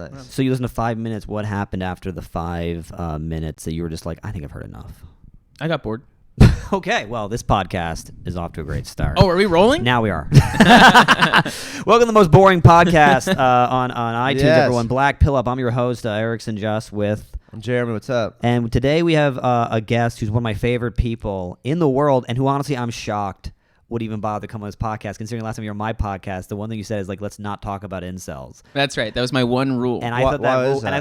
Nice. So you listen to 5 minutes. What happened after the 5 minutes that you were just like, I think I've heard enough? I got bored. Okay, well, this podcast is off to a great start. Oh, are we rolling? Now we are. Welcome to the most boring podcast on iTunes, everyone. Black Pill Up. I'm your host, Erickson Just with... I'm Jeremy. What's up? And today we have a guest who's one of my favorite people in the world and who honestly I'm shocked would even bother to come on this podcast, considering last time you were on my podcast, the one thing you said is like, let's not talk about incels. That's right. That was my one rule. And I thought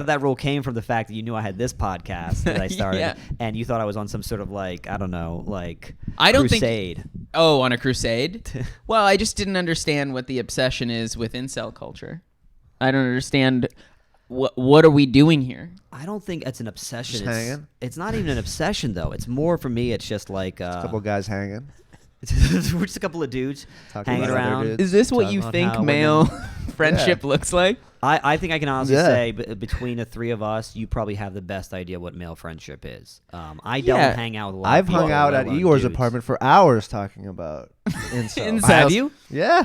that rule came from the fact that you knew I had this podcast that I started, Yeah. and you thought I was on some sort of like, I don't know, like crusade. Oh, on a crusade? Well, I just didn't understand what the obsession is with incel culture. I don't understand what are we doing here? I don't think it's an obsession. Just hanging? It's not even an obsession though. It's more for me. It's just like a couple guys hanging. We're just a couple of dudes Talking hanging about other around. dudes. Is this what you about think how male women- friendship looks like? I think I can honestly Yeah. say between the three of us, you probably have the best idea what male friendship is. I don't Yeah. hang out with a lot I've of people, hung out let at alone Igor's dudes. apartment for hours talking about incels. Incels. Have you? Yeah.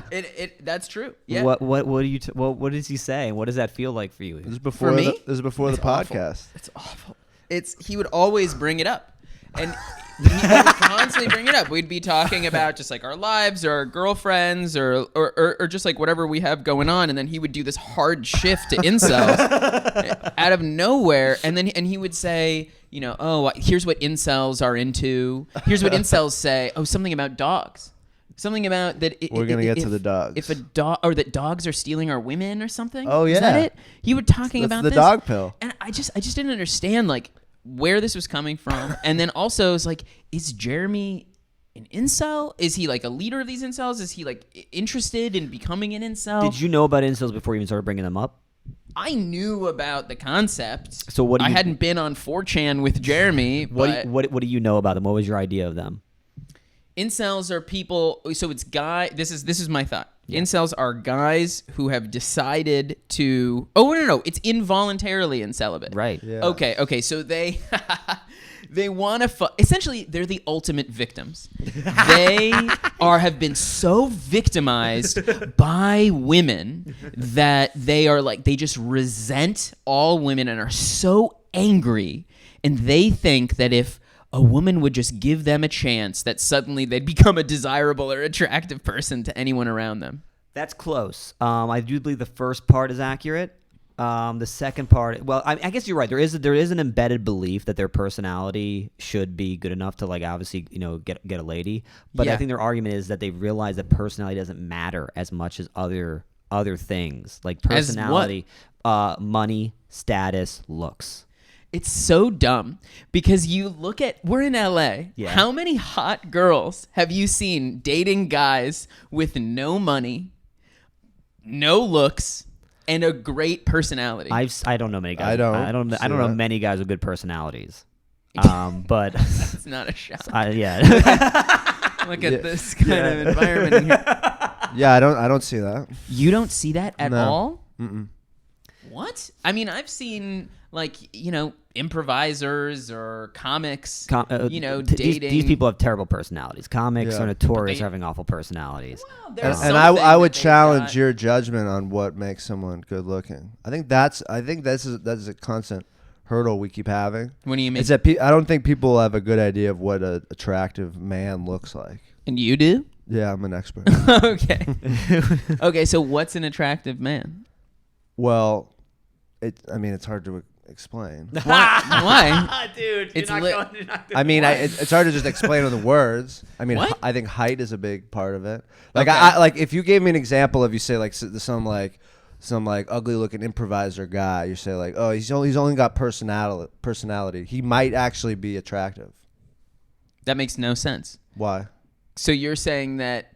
That's true. Yeah. What do you what does he say? What does that feel like for you? This is before me? This is before the awful. podcast. It's awful. He would always bring it up. And he would constantly bring it up. We'd be talking about just like our lives or our girlfriends or just like whatever we have going on. And then he would do this hard shift to incels out of nowhere. And he would say, you know, oh, here's what incels are into. Here's what incels say. Oh, something about dogs. Something about that. We're going to get to the dogs. If a dog or that dogs are stealing our women or something. Oh, Is that yeah. it? He would talking That's about the this. dog pill. And I just didn't understand like where this was coming from. And then also it's like, is Jeremy an incel? Is he like a leader of these incels? Is he like interested in becoming an incel? Did you know about incels before you even started bringing them up? I knew about the concept. So what do I you- hadn't been on 4chan with Jeremy, but What do you know about them? What was your idea of them? incels are people. So it's This is my thought. Yeah. Incels are guys who have decided to. Oh no! It's involuntarily incelibate. Right. Yeah. Okay. So they want to. Essentially, they're the ultimate victims. They have been so victimized by women that they are like they just resent all women and are so angry, and they think that if a woman would just give them a chance, that suddenly they'd become a desirable or attractive person to anyone around them. That's close. I do believe the first part is accurate. The second part, well, I guess you're right. There is an embedded belief that their personality should be good enough to like obviously get a lady. But Yeah. I think their argument is that they realize that personality doesn't matter as much as other things like personality, money, status, looks. It's so dumb because you look at, we're in LA. Yeah. How How many hot girls have you seen dating guys with no money, no looks, and a great personality? I don't know many guys. I I don't see know that. many guys with good personalities. But It's not a shot. yeah. Look at this kind of environment in here. Yeah, I don't see that. You don't see that at No. all? Mm-mm. What? I mean, I've seen like, improvisers or comics, dating. These people have terrible personalities. Comics Yeah. are notorious They- for having awful personalities. Well, And, there's and I something would that they've challenge got. your judgment on what makes someone good looking. I think that's a constant hurdle we keep having. What do you mean? Is that I don't think people have a good idea of what an attractive man looks like. And you do? Yeah, I'm an expert. Okay. Okay, so what's an attractive man? Well, it's hard to explain. Why? Dude, It's you're not lit. going. You're not I mean, it's hard to just explain with the words. I mean, What? I think height is a big part of it. Like, Okay. I like if you gave me an example of you say like some ugly looking improviser guy, you say like, oh, he's only got personality. He might actually be attractive. That makes no sense. Why? So you're saying that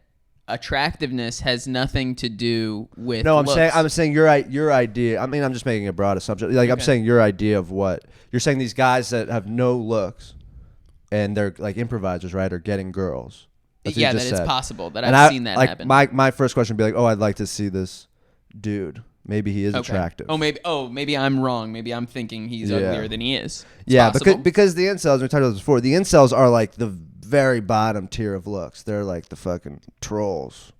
attractiveness has nothing to do with No, I'm looks. saying your idea. I mean, I'm just making a broad assumption. Like I'm Okay. saying your idea of what you're saying. These guys that have no looks, and they're like improvisers, right? Are getting girls. That's what you Yeah, that just it's said. possible that And I've seen that like happen. My first question would be like, oh, I'd like to see this dude. Maybe he is Okay. attractive. Maybe I'm wrong. Maybe I'm thinking he's Yeah. uglier than he is. It's yeah, possible. because the incels, we talked about this before. The incels are like the very bottom tier of looks. They're like the fucking trolls.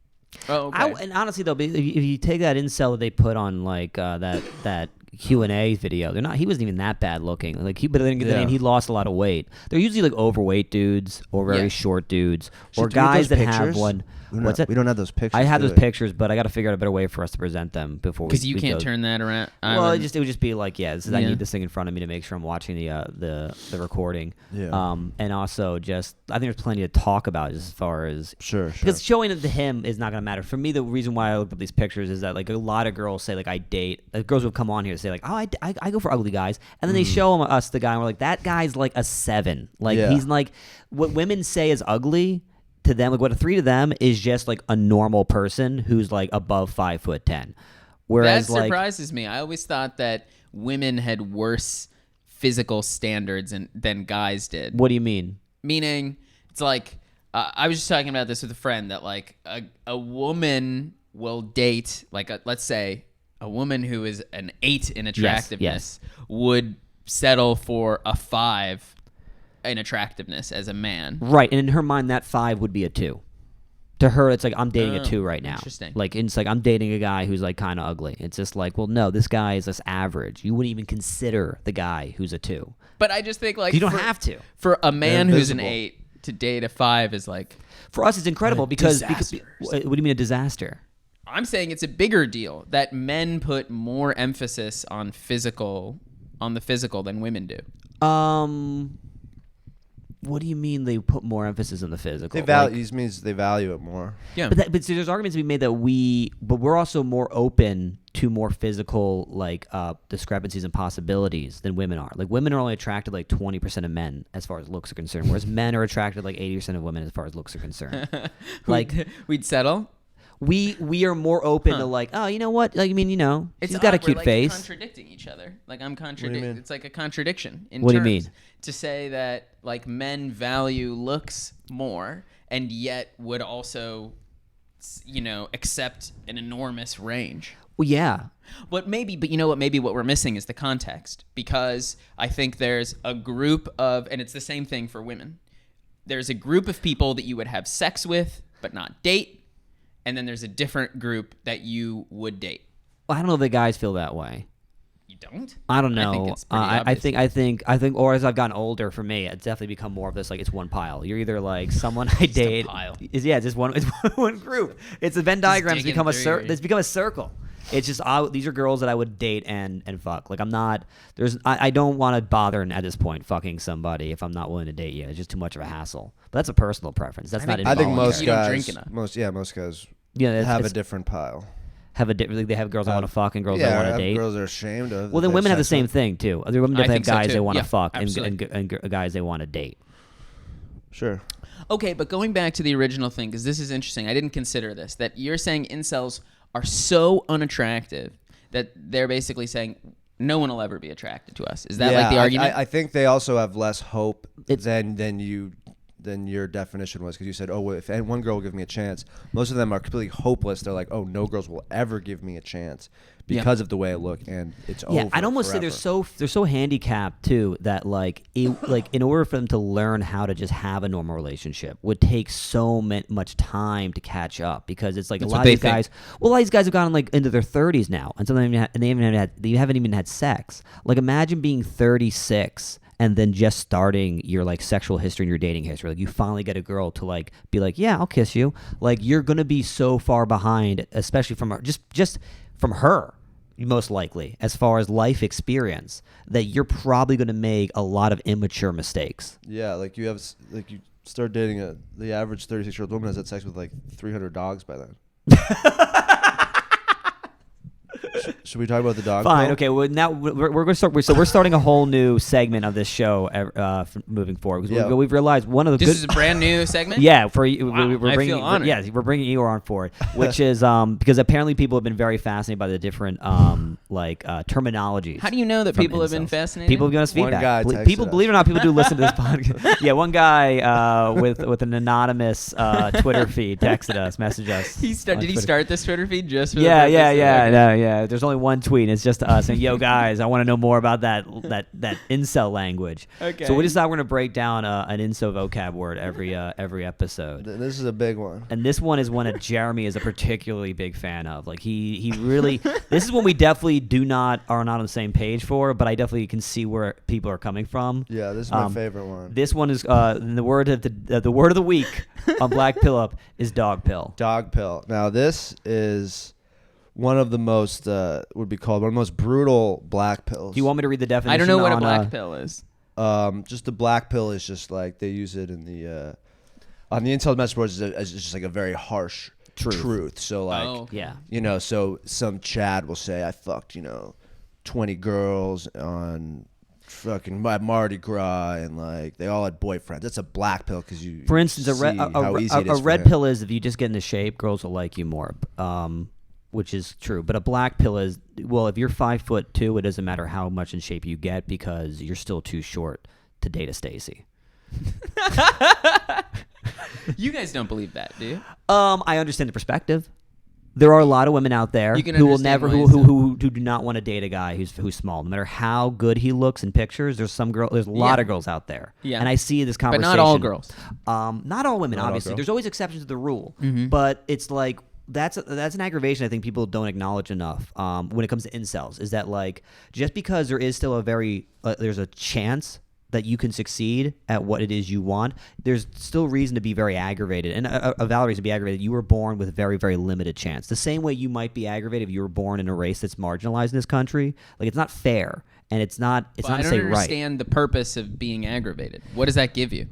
Oh, okay. And honestly, though, if you take that incel that they put on like that Q&A video. They're not. He wasn't even that bad looking. Like but then Yeah. he lost a lot of weight. They're usually like overweight dudes or very Yeah. short dudes Shit, or do we have guys those that have pictures? one. We What's don't, it? we don't have those pictures. I have do those we? pictures, but I got to figure out a better way for us to present them before we. Because you can't go. turn that around. Well, it would just be like, I Yeah. need this thing in front of me to make sure I'm watching the recording. Yeah. And also just I think there's plenty to talk about as far as Sure. because showing it to him is not gonna matter. For me, the reason why I looked up these pictures is that like a lot of girls say like I date. Girls will come on here and say like, oh, I go for ugly guys, and then they show us the guy, and we're like, that guy's like a 7. Like Yeah. he's like what women say is ugly. To them, like what a 3 to them is just like a normal person who's like above 5'10". Whereas that surprises me. I always thought that women had worse physical standards than guys did. what do you mean? Meaning, it's like I was just talking about this with a friend that like a woman will date like let's say a woman who is an 8 in attractiveness would settle for a 5 in attractiveness as a man. Right, and in her mind, that 5 would be a 2. To her, it's like I'm dating a 2 right now. Interesting. Like it's like I'm dating a guy who's like kind of ugly. It's just like, well, no, this guy is just average. You wouldn't even consider the guy who's a 2. But I just think like You don't have to. For a man who's an invisible. 8 to date a 5 is like For us, it's incredible because disaster. what do you mean a disaster? I'm saying it's a bigger deal that men put more emphasis on the physical than women do. What do you mean they put more emphasis on the physical? They value. Means they value it more. Yeah. But see, there's arguments to be made that we're also more open to more physical like discrepancies and possibilities than women are. Like women are only attracted like 20% of men as far as looks are concerned, whereas men are attracted like 80% of women as far as looks are concerned. Like we'd settle. we are more open to like, oh, you know what? Like I mean, she's got a odd, we're, cute like, face. Contradicting each other. Like I'm mean? contradicting. It's like a contradiction in What do you terms. mean? To say that like men value looks more and yet would also accept an enormous range. Well, yeah. But you know what? Maybe what we're missing is the context, because I think there's a group of, and it's the same thing for women. There's a group of people that you would have sex with but not date, and then there's a different group that you would date. Well, I don't know if the guys feel that way. You don't? I don't know. I think it's pretty I obvious. think, or as I've gotten older, for me, it's definitely become more of this. Like it's one pile. You're either like someone I date. pile. It's just one. It's one group. It's a Venn diagram. It's digging become a through your- It's become a circle. It's just these are girls that I would date and fuck. Like I'm not. I don't want to bother at this point fucking somebody if I'm not willing to date you. It's just too much of a hassle. But that's a personal preference. That's not. I think involuntary. most You don't guys. drink enough. Most guys Yeah, have a it's- different pile. They have girls I want to fuck and girls I want to date. Girls are ashamed of. Well, then their women have the sex same life. thing too. Other women I definitely have think so, guys too. they want to Yeah, fuck absolutely. and guys they want to date. Sure. Okay, but going back to the original thing, because this is interesting. I didn't consider this. That you're saying incels are so unattractive that they're basically saying no one will ever be attracted to us. Is that like the argument? I think they also have less hope It's- than your definition was, because you said, oh, well, if one girl will give me a chance. Most of them are completely hopeless. They're like, oh, no girls will ever give me a chance because of the way I look, and it's over. Yeah, I'd almost say they're so handicapped too that like in order for them to learn how to just have a normal relationship would take so much time to catch up, because it's like That's a lot what of these they think. guys. Well, a lot of these guys have gone like into their 30s now, and they haven't even had sex. Like imagine being 36. And then just starting your like sexual history and your dating history. Like you finally get a girl to like be like, yeah, I'll kiss you. Like you're gonna be so far behind, especially from her, just from her, most likely, as far as life experience, that you're probably gonna make a lot of immature mistakes. Yeah, like you start dating the average 36-year-old woman has had sex with like 300 dogs by then. Should we talk about the dog? Fine. pill? Okay. Well, now we're going to start. So we're starting a whole new segment of this show moving forward. 'Cause Yeah. we've realized one of the this good. is a brand new segment? Yeah, we're I bringing feel honored. we're bringing Igor on for it, which is because apparently people have been very fascinated by the different terminologies. How do you know that from people have been incels. fascinated? People have given us One feedback. guy texted People, us. believe it or not, people do listen to this podcast. Yeah, one guy with an anonymous Twitter feed texted us, messaged us. Did he Twitter. start this Twitter feed just for Yeah, the yeah, purpose of- yeah, okay. no, Yeah, there's only one tweet, and it's just us. And yo, guys, I want to know more about that incel language. Okay. So we decided we're gonna break down an incel vocab word every episode. This is a big one. And this one is one that Jeremy is a particularly big fan of. Like he really. This is one we definitely are not on the same page for, but I definitely can see where people are coming from. Yeah, this is my favorite one. This one is the word of the word of the week on Black Pill Up is dog pill. Dog pill. Now this is one of the most would be called one of the most brutal black pills. Do you want me to read the definition? I don't know what a on, black pill is. Just the black pill is just like they use it in the on the incel message boards. It's just like a very harsh truth. So like yeah, you know, so some Chad will say I fucked 20 girls on fucking Mardi Gras and like they all had boyfriends. That's a black pill because you. For instance, see how easy it is a for red him. pill is if you just get into shape, girls will like you more. Which is true. But a black pill is, well, if you're 5'2", it doesn't matter how much in shape you get because you're still too short to date a Stacy. You guys don't believe that, do you? I understand the perspective. There are a lot of women out there who will never, who do not want to date a guy who's small, no matter how good he looks in pictures. There's a lot of girls out there, yeah. And I see this conversation. But not all girls. Not all women, Not all obviously. girls. There's always exceptions to the rule, Mm-hmm. but it's like. That's an aggravation I think people don't acknowledge enough when it comes to incels, is that like just because there is still there's a chance that you can succeed at what it is you want, there's still reason to be very aggravated, and a valid reason to be aggravated. You were born with very, very limited chance. The same way you might be aggravated if you were born in a race that's marginalized in this country. Like it's not fair, and it's not I to don't say right. understand the purpose of being aggravated. What does that give you?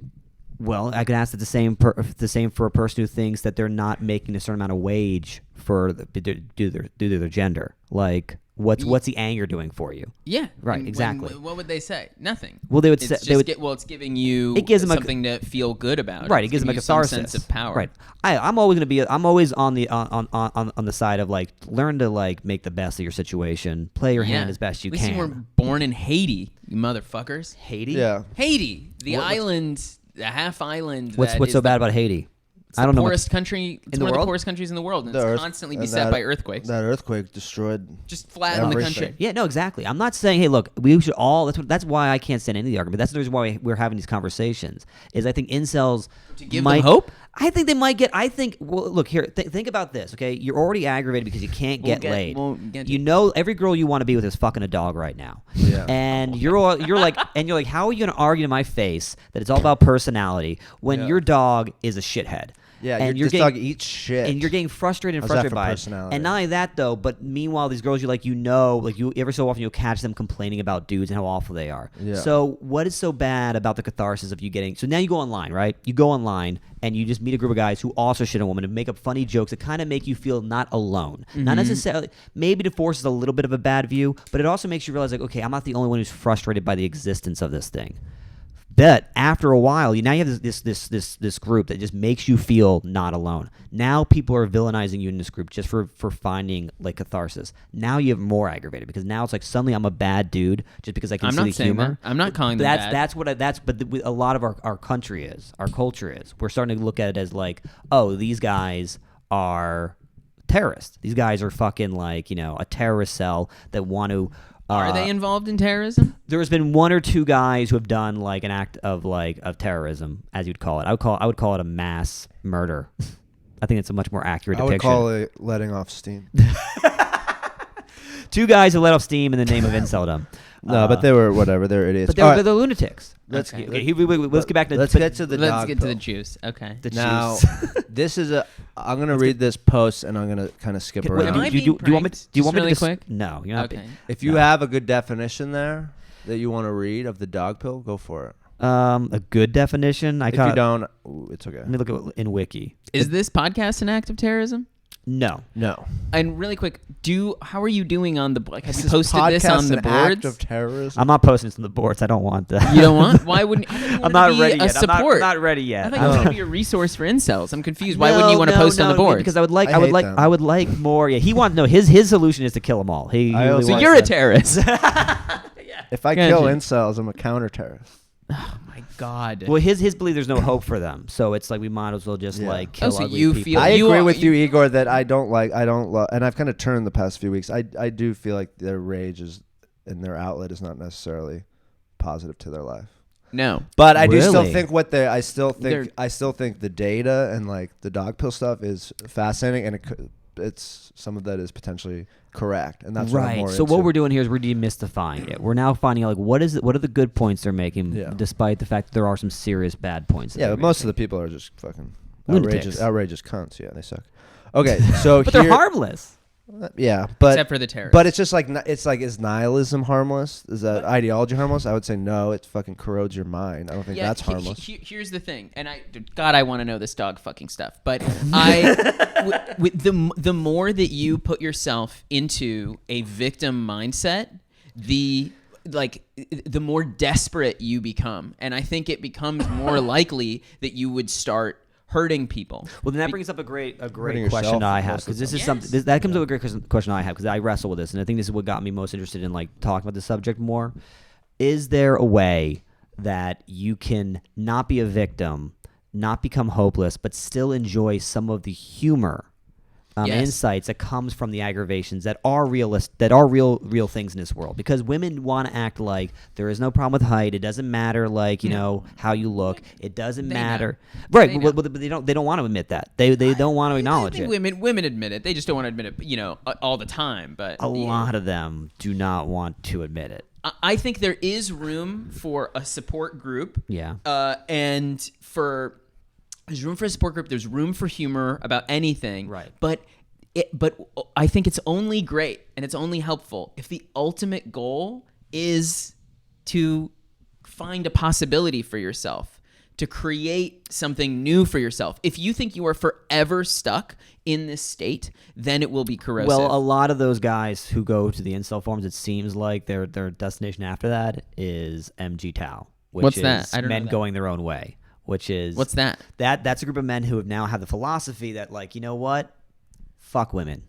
Well, I could ask the same for a person who thinks that they're not making a certain amount of wage for due to their gender. Like, what's the anger doing for you? Yeah, Right, and exactly. what would they say? Nothing. Well, they would It's say it's giving you It gives them something to feel good about. right. It It's gives them a giving you some catharsis. sense of power. Right. I'm always on the side of like learn to like make the best of your situation. Play your hand as best you At least can. you weren't born in Haiti, you motherfuckers. Haiti. Yeah. Haiti, the What's- island, the half island. What's that so is the- bad about Haiti? It's I don't the know. poorest country. It's the one of world? the poorest countries in the world, and The it's earth- constantly and beset that- by earthquakes. That earthquake destroyed. Just flattened the everything. country. Yeah, no, exactly. I'm not saying, hey, look, we should all. That's why I can't stand any of the argument. That's the reason why we're having these conversations. Is I think incels To give might, them hope. I think they might get. I think. Well, look here. Think about this. Okay, you're already aggravated because you can't get laid. we'll get You to- know, every girl you want to be with is fucking a dog right now. Yeah. And you're like, how are you going to argue to my face that it's all about personality when Yeah. your dog is a shithead? Yeah, and this dog eats shit. and you're getting frustrated and How's that frustrated for by it. personality? And not only that though, but meanwhile, these girls like you every so often you'll catch them complaining about dudes and how awful they are. Yeah. So what is so bad about the catharsis of you getting? So now you go online, right? You go online and you just meet a group of guys who also shit on women and make up funny jokes that kind of make you feel not alone. Not necessarily. Maybe it forces a little bit of a bad view, but it also makes you realize like, okay, I'm not the only one who's frustrated by the existence of this thing. But after a while, you have this group that just makes you feel not alone. Now people are villainizing you in this group just for finding like catharsis. Now you have more aggravated because now it's like suddenly I'm a bad dude just because I can I'm see not the saying humor. that. I'm not calling them bad. But a lot of our country is, our culture is. We're starting to look at it as like, oh, these guys are terrorists. These guys are fucking like a terrorist cell that want to. Are they involved in terrorism? There's been one or two guys who have done like an act of terrorism, as you'd call it. I would call it a mass murder. I think it's a much more accurate I would depiction. call it letting off steam. Two guys who let off steam in the name of inceldom. No, but they were whatever. They're idiots. But they're, All right, they're lunatics. Let's Okay, get- let's get back to let's get to the Let's dog get to the pill. juice. Okay. the Now, juice. this is I'm gonna read this post and I'm gonna kind of skip Wait, Am around. I do you being want me? pranked? Do you want me Just to really quick? No, you're not. Okay. If you have a good definition there that you want to read of the dog pill, go for it. A good definition. If you don't, it's okay. Let me look at in Wiki. Is this podcast an act of terrorism? No. No. And really quick, how are you doing on the have Is you this posted this podcast on the an act boards? of terrorism? I'm not posting this on the boards. I don't want that. You don't want? Why wouldn't? I thought you I'm wanted not to be ready a yet. support. I'm not ready yet. I thought you wanted to be a resource for incels. I'm confused. Why No, wouldn't you want to no, post on the no, boards? Because I would like. I hate them. I would like more. Yeah, he wants no. His solution is to kill them all. He I really also- so wants you're a that. terrorist. If I Gotcha. kill incels, I'm a counter terrorist. Oh my God. Well, his belief there's no hope for them, so it's like we might as well just like kill so ugly you people. feel- I you agree are- with you, Igor, that I don't love, and I've kind of turned the past few weeks. I do feel like their rage is, and their outlet is not necessarily positive to their life. No. But I do still Really? think I still think the data and like the dog pill stuff is fascinating, and it's some of that is potentially correct, and that's what I'm Right. more So into. what we're doing here is we're demystifying it. We're now finding out like what are the good points they're making, Yeah. despite the fact that there are some serious bad points. That Yeah, they're but most of making. the people are just fucking Lunatics. outrageous cunts. Yeah, they suck. Okay, so But here, they're harmless. Except but for the terrorists. but it's just like is nihilism harmless? Is that ideology harmless? I would say no. It fucking corrodes your mind. I don't think that's harmless. Here's the thing, and I want to know this dog fucking stuff. But the more that you put yourself into a victim mindset, the more desperate you become, and I think it becomes more likely that you would start hurting people. Well, then that brings up a great Hurting question yourself I have, most of because the this is time. something that comes up with a great question I have, because I wrestle with this, and I think this is what got me most interested in like talking about the subject more. Is there a way that you can not be a victim, not become hopeless, but still enjoy some of the humor, Yes. insights that comes from the aggravations that are real things in this world? Because women want to act like there is no problem with height. It doesn't matter, like how you look. It doesn't They matter, know. right? They know. But they don't want to admit that. They don't want to acknowledge I think it. women admit it. They just don't want to admit it, all the time. But A lot of them do not want to admit it. I think there is room for a support group. Yeah. And there's room for a support group. There's room for humor about anything. Right. But I think it's only great and it's only helpful if the ultimate goal is to find a possibility for yourself, to create something new for yourself. If you think you are forever stuck in this state, then it will be corrosive. Well, a lot of those guys who go to the incel forums, it seems like their destination after that is MG Tao, which What's is that? I don't know men that. going their own way. Which is What's that? That's a group of men who have now have the philosophy that, like, you know what? Fuck women.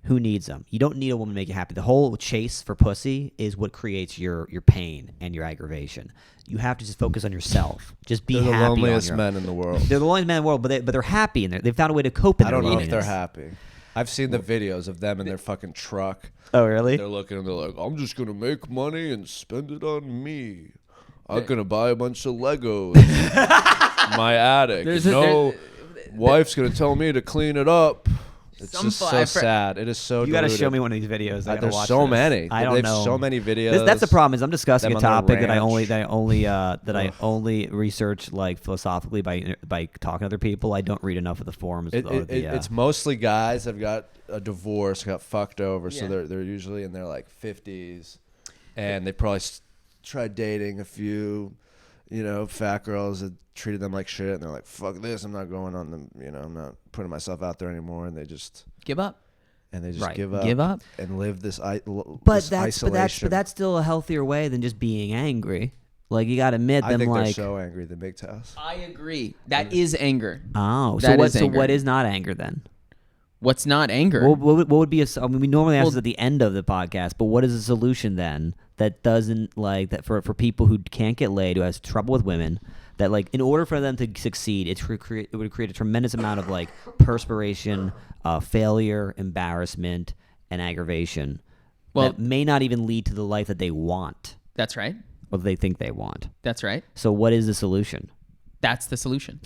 Who needs them? You don't need a woman to make you happy. The whole chase for pussy is what creates your pain and your aggravation. You have to just focus on yourself. Just be They're the happy. on loneliest your- men in the world. They're the loneliest men in the world, but they're happy and they've found a way to cope in I their don't know if they're loneliness. happy. I've seen the videos of them in their fucking truck. Oh, really? They're looking and they're like, I'm just gonna make money and spend it on me. I'm gonna buy a bunch of Legos. My attic. Wife's gonna tell me to clean it up. It's Some just so fly- sad. It is so. You got to diluted. show me one of these videos. I gotta There's watch so this. many. I don't They've know. so many videos. That's the problem. Is I'm discussing Them a on their topic that I ranch. only research like philosophically by talking to other people. I don't read enough of the forums. It's mostly guys that have got a divorce, got fucked over, so Yeah. they're usually in their like 50s, and they probably tried dating a few, fat girls that treated them like shit, and they're like, "Fuck this! I'm not going on them. I'm not putting myself out there anymore." And they just Give up. Right. give up, Give up. and live this but isolation. that's still a healthier way than just being angry. Like, you got to admit I them think they're like so angry they make to us. I agree. That is anger. oh so That what is so anger. what is not anger then? What's not anger? What would be I mean, we normally ask Well- this at the end of the podcast, but what is a solution then that doesn't like that for people who can't get laid, who has trouble with women, that like in order for them to succeed, it would create a tremendous amount of like perspiration, failure, embarrassment, and aggravation Well- that may not even lead to the life that they want That's right. or they think they want. That's right. So what is the solution? That's the solution.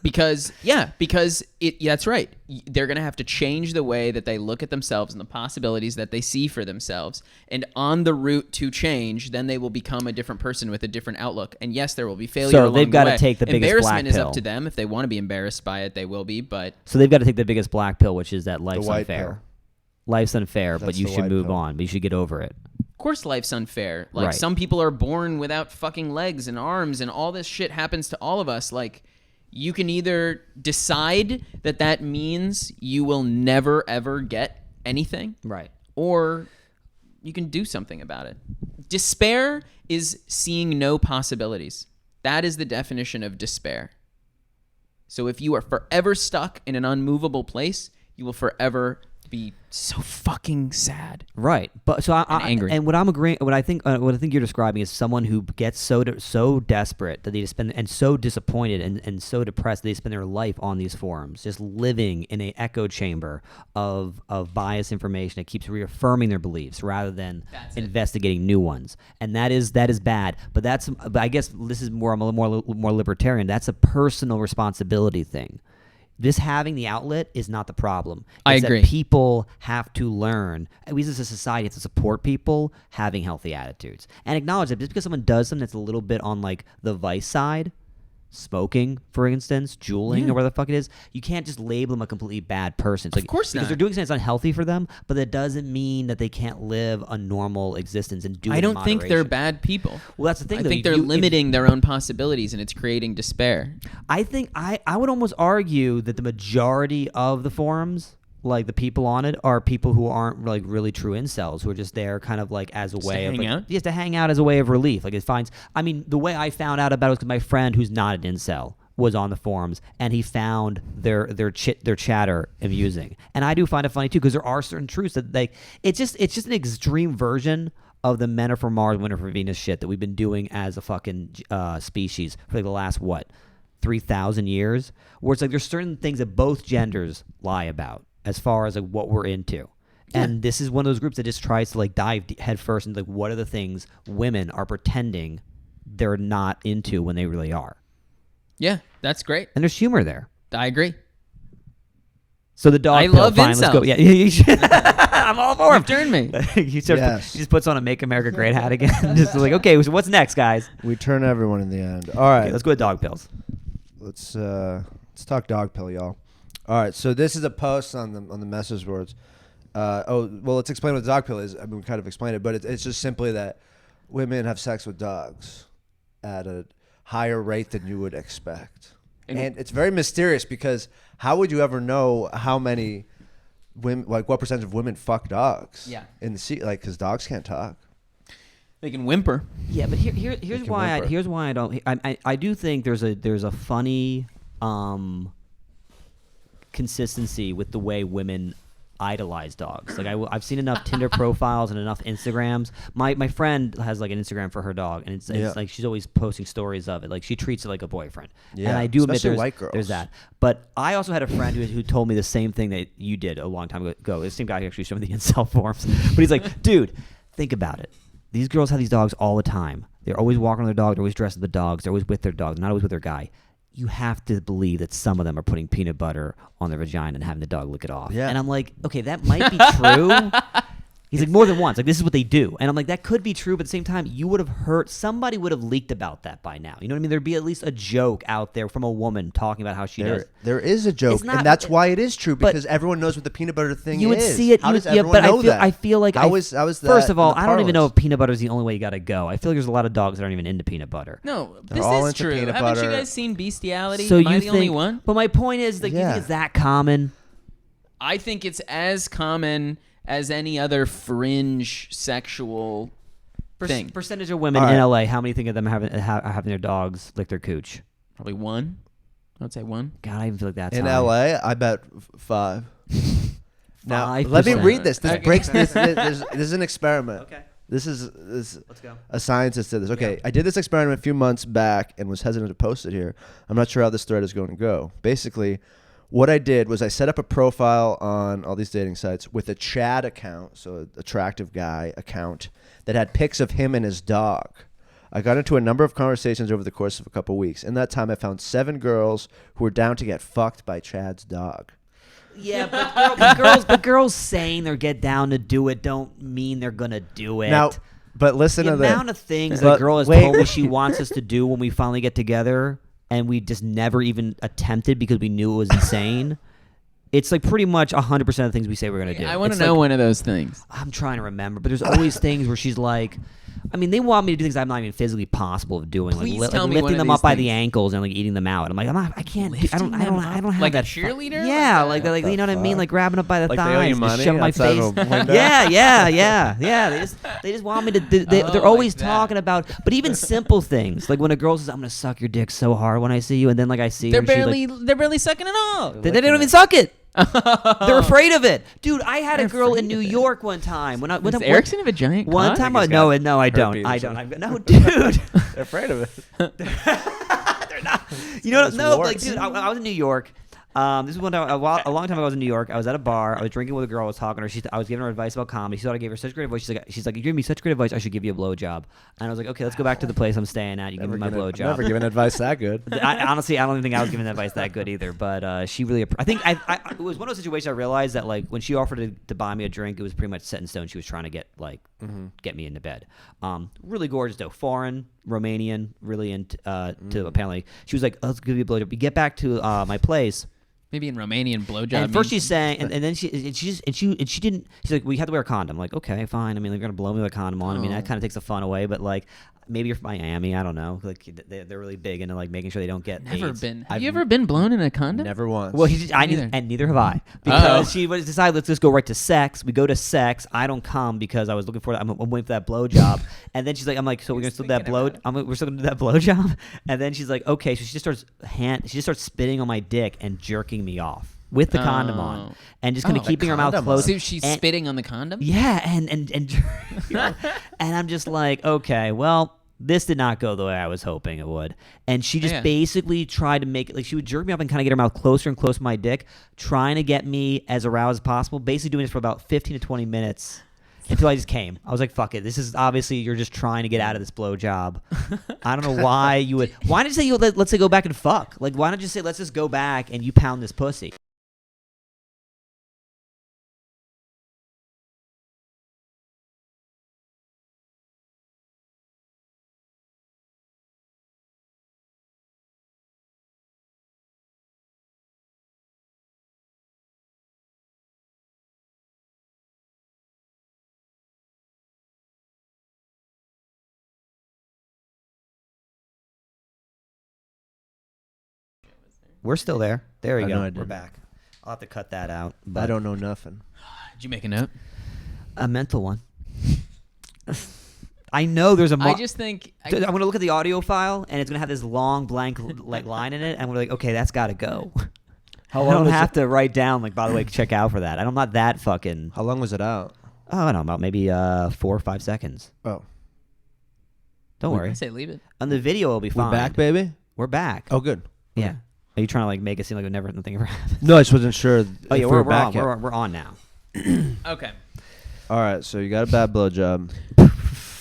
Because that's right. They're going to have to change the way that they look at themselves and the possibilities that they see for themselves. And on the route to change, then they will become a different person with a different outlook. And yes, there will be failure So along they've the gotta way. take the biggest black Embarrassment is pill. up to them. If they want to be embarrassed by it, they will be. But So they've got to take the biggest black pill, which is that life's white unfair. pill. Life's unfair, but That's you the should white move pill. on. But you should get over it. of course life's unfair. Like Right. some people are born without fucking legs and arms and all this shit happens to all of us. Like you can either decide that means you will never ever get anything, Right. or you can do something about it. Despair is seeing no possibilities. That is the definition of despair. So if you are forever stuck in an unmovable place, you will forever be so fucking sad. Right, but so And angry. and what I'm agreeing, what I think you're describing is someone who gets so desperate that they just spend, and so disappointed and so depressed that they spend their life on these forums, just living in an echo chamber of biased information that keeps reaffirming their beliefs rather than investigating new ones, and that is bad. But I guess this is more libertarian. That's a personal responsibility thing. This having the outlet is not the problem. I It's agree. That people have to learn. We as a society have to support people having healthy attitudes and acknowledge that just because someone does something that's a little bit on like the vice side, smoking, for instance, juuling, or whatever the fuck it is, you can't just label them a completely bad person. It's Of course because not. they're doing something that's unhealthy for them, but that doesn't mean that they can't live a normal existence and do it I in don't think they're moderation. bad people. Well, that's the thing. I though. think they're limiting their own possibilities, and it's creating despair. I think I would almost argue that the majority of the forums, like the people on it, are people who aren't like really true incels, who are just there kind of like as a way of hang like, out? just to hang out as a way of relief. Like it finds. I mean, the way I found out about it was because my friend, who's not an incel, was on the forums, and he found their chatter amusing. And I do find it funny too, because there are certain truths that like it's just an extreme version of the men are from Mars, women are from Venus shit that we've been doing as a fucking species for like the last 3,000 years, where it's like there's certain things that both genders lie about as far as like what we're into. And this is one of those groups that just tries to like dive head first into like what are the things women are pretending they're not into when they really are. Yeah, that's great. And there's humor there. I agree. So the dog I pill, love fine, let's go. incels. Yeah, you should. I'm all for him. You've turned me. he Yes. just puts on a Make America Great hat again. Just like, okay, so what's next, guys? We turn everyone in the end. All right. Okay, let's go with dog pills. Let's talk dog pill, y'all. All right, so this is a post on the message boards. Let's explain what the dog pill is. I mean, we kind of explained it, but it's just simply that women have sex with dogs at a higher rate than you would expect, and it's very mysterious because how would you ever know how many women, like what percentage of women fuck dogs? Yeah. In the sea, like because dogs can't talk. They can whimper. Yeah, but here's can why whimper. I don't. I do think there's a funny consistency with the way women idolize dogs. Like I've seen enough Tinder profiles and enough Instagrams. My friend has like an Instagram for her dog, and it's like she's always posting stories of it. Like she treats it like a boyfriend. Yeah, And I do admit especially white girls. there's that. But I also had a friend who told me the same thing that you did a long time ago. The same guy who actually showed me the incel forums. But he's like, dude, think about it. These girls have these dogs all the time. They're always walking on their dog. They're always dressed as the dogs. They're always with their dog. They're not always with their guy. You have to believe that some of them are putting peanut butter on their vagina and having the dog lick it off. Yeah. And I'm like, okay, that might be true. He's like, more than once. Like, this is what they do. And I'm like, that could be true, but at the same time, you would have heard, somebody would have leaked about that by now. You know what I mean? There'd be at least a joke out there from a woman talking about how she does. There is a joke, It's not- and that's why it is true, but- because everyone knows what the peanut butter thing You is. would see it. How does yeah, everyone but know that? I feel like How is that first of all, in the I don't even know parlance? if peanut butter is the only way you got to go. I feel like there's a lot of dogs that aren't even into peanut butter. No, They're this all is into true. peanut Haven't you butter. guys seen Bestiality? So Am you I the think? only one? But my point is, like, you Yeah. think it's that common? I think it's as common as any other fringe sexual thing. Percentage of women All in right. LA, how many think of them having their dogs lick their cooch? Probably one. I would say one. God, I even feel like that's In high. LA, I bet 5. Now, 5%. let me read this. This Okay. breaks. This is an experiment. Okay, This is let's go. a scientist did this. Okay, Yeah. I did this experiment a few months back and was hesitant to post it here. I'm not sure how this thread is going to go. Basically, what I did was I set up a profile on all these dating sites with a Chad account, so an attractive guy account, that had pics of him and his dog. I got into a number of conversations over the course of a couple weeks. In that time, I found 7 girls who were down to get fucked by Chad's dog. Yeah, but girls saying they're get down to do it don't mean they're gonna do it. Now, but listen the to this. amount of things But that girl has wait. told me she wants us to do when we finally get together, and we just never even attempted because we knew it was insane. It's like pretty much 100% of the things we say we're gonna do. I want to It's know like, one of those things. I'm trying to remember, but there's always things where she's like, I mean, they want me to do things I'm not even physically possible of doing, Please like, tell me one lifting of them these up by the things. ankles and like eating them out. I'm like, I can't. I Lifting don't them up? have Like a that. cheerleader? Yeah, Like like you know what I mean, fuck? like grabbing up by the Like they owe you thighs, money just shove my outside face. of a window? Yeah. They just want me to. They're Oh, always like that. talking about, but even simple things, like when a girl says, "I'm gonna suck your dick so hard when I see you," and then like I see her, They're and she's barely sucking at all. like, they don't even suck it. They're afraid of it, dude. I had a girl in New York one time. Does Erickson have a giant one cock? time? he's No, got no, I don't. herpes I or don't. something. No, dude. They're afraid of it. They're not. You know, Those no, warts. like, dude, I was in New York. This is one time, a long time ago. I was in New York. I was at a bar. I was drinking with a girl. I was talking to her. I was giving her advice about comedy. She thought I gave her such great advice. She's like, you give me such great advice. I should give you a blowjob. And I was like, okay, let's go back to the place I'm staying at. You give me my blowjob. Never given advice that good. Honestly, I don't even think I was giving advice that good either. But she really, I think it was one of those situations I realized that like when she offered to buy me a drink, it was pretty much set in stone. She was trying to get get me into bed. Really gorgeous though, foreign, Romanian, really into to apparently. She was like, let's give you a blowjob. We get back to my place. Maybe in Romanian blowjob. And first she's saying, and then she didn't. She's like, we had to wear a condom. I'm like, okay, fine. I mean, they're gonna blow me with a condom on. I mean, that kind of takes the fun away. But like, maybe you're from Miami. I don't know. Like, they're really big into like making sure they don't get Never AIDS. been. Have you ever been blown in a condom? Never once. Well, Neither. and neither have I. Because she was decided, let's just go right to sex. We go to sex. I don't come because I was looking for that. I'm waiting for that blowjob. And then she's like, I'm like, so we're gonna still do that we're still gonna do that blowjob. And then she's like, okay. So she just starts spitting on my dick and jerking me off with the condom on, and just kind of keeping her mouth closed. So she's spitting on the condom. Yeah, and and I'm just like, okay, well. This did not go the way I was hoping it would. And she just basically tried to make it, like she would jerk me up and kind of get her mouth closer and closer to my dick, trying to get me as aroused as possible, basically doing this for about 15 to 20 minutes until I just came. I was like, fuck it. This is obviously you're just trying to get out of this blowjob. I don't know why you would. Why did you say, let's say go back and fuck? Like, why don't you say, let's just go back and you pound this pussy? We're still there. There we I go. know I We're didn't. back. I'll have to cut that out. But I don't know nothing. Did you make a note? a mental one. I know there's a. I just think I'm going to look at the audio file, and it's going to have this long blank like line in it, and we're like, okay, that's got to go. How I long don't was have it? to write down like, by the way, check out for that. I'm not that fucking. How long was it out? Oh, I don't know, about maybe 4 or 5 seconds. Oh, Don't I worry. say leave it. On the video, it'll be fine. we're back, baby. We're back. Oh, good. Yeah. Are you trying to like make it seem like nothing ever happened? No, I just wasn't sure. Oh yeah, if we're back on. yet. We're on now. Okay. All right, so you got a bad blowjob.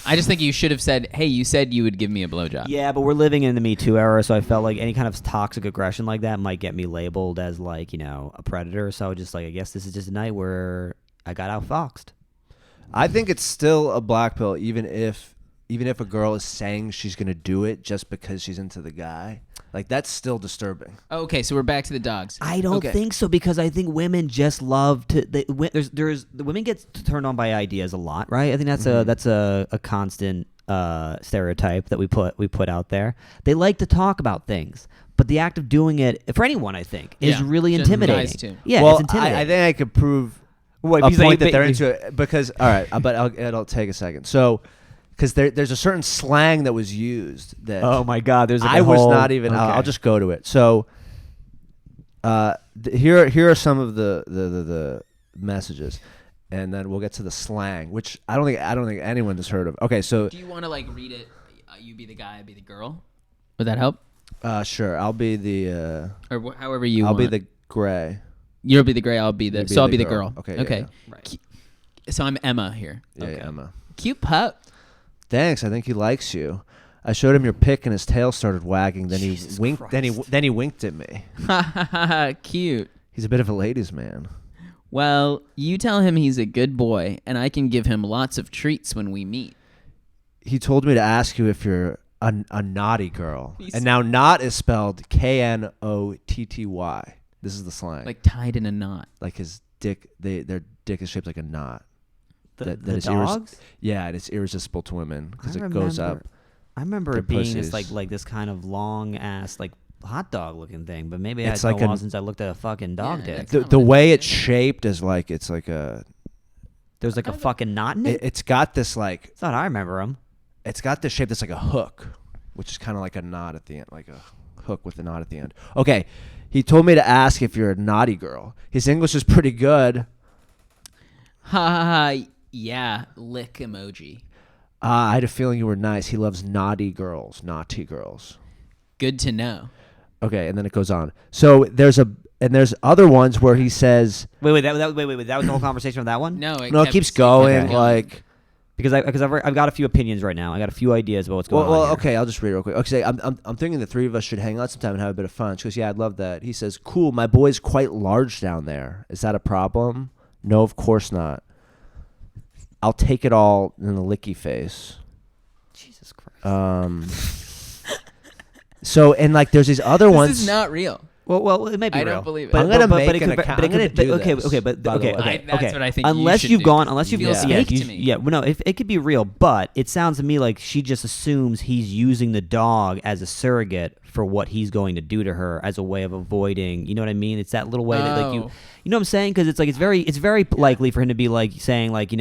I just think you should have said, "Hey, you said you would give me a blowjob." Yeah, but we're living in the Me Too era, so I felt like any kind of toxic aggression like that might get me labeled as like, you know, a predator. So just like, I guess this is just a night where I got outfoxed. I think it's still a black pill, even if a girl is saying she's gonna do it just because she's into the guy. Like, that's still disturbing. Okay, so we're back to the dogs. I don't think so, because I think women just love to. The women get turned on by ideas a lot, right? I think that's a constant stereotype that we put out there. They like to talk about things, but the act of doing it for anyone, I think, is really just intimidating. guys too. Yeah, well, it's intimidating. I think I could prove Wait, a he's like- point that they're into it because all right, but it'll take a second. So, because there's a certain slang that was used that Oh my God! There's like I a was whole- not even. Okay. I'll just go to it. So, here are some of the messages, and then we'll get to the slang, which I don't think anyone has heard of. Okay, so Do you want to like read it? You be the guy, I be the girl. Would that help? sure, I'll be the Or however you I'll want. be the gray. You'll be the gray. I'll be the. You be So I'll the be the girl. girl. Okay, yeah, Okay. yeah. Right. So I'm Emma here. Yeah, Okay. yeah, Emma. Cute pup. Thanks. I think he likes you. I showed him your pic and his tail started wagging. Then Jesus he winked. Christ. Then he winked at me. Cute. He's a bit of a ladies' man. Well, you tell him he's a good boy, and I can give him lots of treats when we meet. He told me to ask you if you're a naughty girl. He's- And now knot is spelled Knotty. This is the slang. Like tied in a knot. Like his dick, their dick is shaped like a knot. The is dogs. Yeah, and it's irresistible to women because I it goes up. remember- I remember their it being this pussies. like this kind of long ass like hot dog looking thing, but maybe It's I like a while an- since I looked at a fucking dog Yeah, dick. it's The, not the what way it it's shaped is like it's like a. There's like a fucking knot in it. It's got this like That's not how I remember them. it's got this shape that's like a hook, which is kind of like a knot at the end, like a hook with a knot at the end. Okay, He told me to ask if you're a naughty girl. His English is pretty good. Ha ha ha. Yeah, lick emoji. I had a feeling you were nice. He loves naughty girls. Good to know. Okay, and then it goes on. So there's other ones where he says, Wait. That was the whole conversation with that one. No, it keeps going. Okay. Like, because I've got a few opinions right now. I got a few ideas about what's going on. well, here. okay, I'll just read it real quick. Okay, I'm thinking the three of us should hang out sometime and have a bit of fun. She goes, yeah, I'd love that. He says, cool. My boy's quite large down there. Is that a problem? No, of course not. I'll take it all in the licky face. Jesus Christ. So and like there's these other ones. This is not real. Well, it may be I real. don't believe it. But, I'm gonna but, make but it an could, account. but it I'm gonna could, do okay, this, okay, but by the okay, way. okay, That's okay. what I think. Unless you you've should gone, do. unless you've Feels yeah, fake you, to me. yeah. Well, no, it could be real, but it sounds to me like she just assumes he's using the dog as a surrogate for what he's going to do to her as a way of avoiding. You know what I mean? It's that little way that like you know what I'm saying? Because it's like it's very likely for him to be like saying like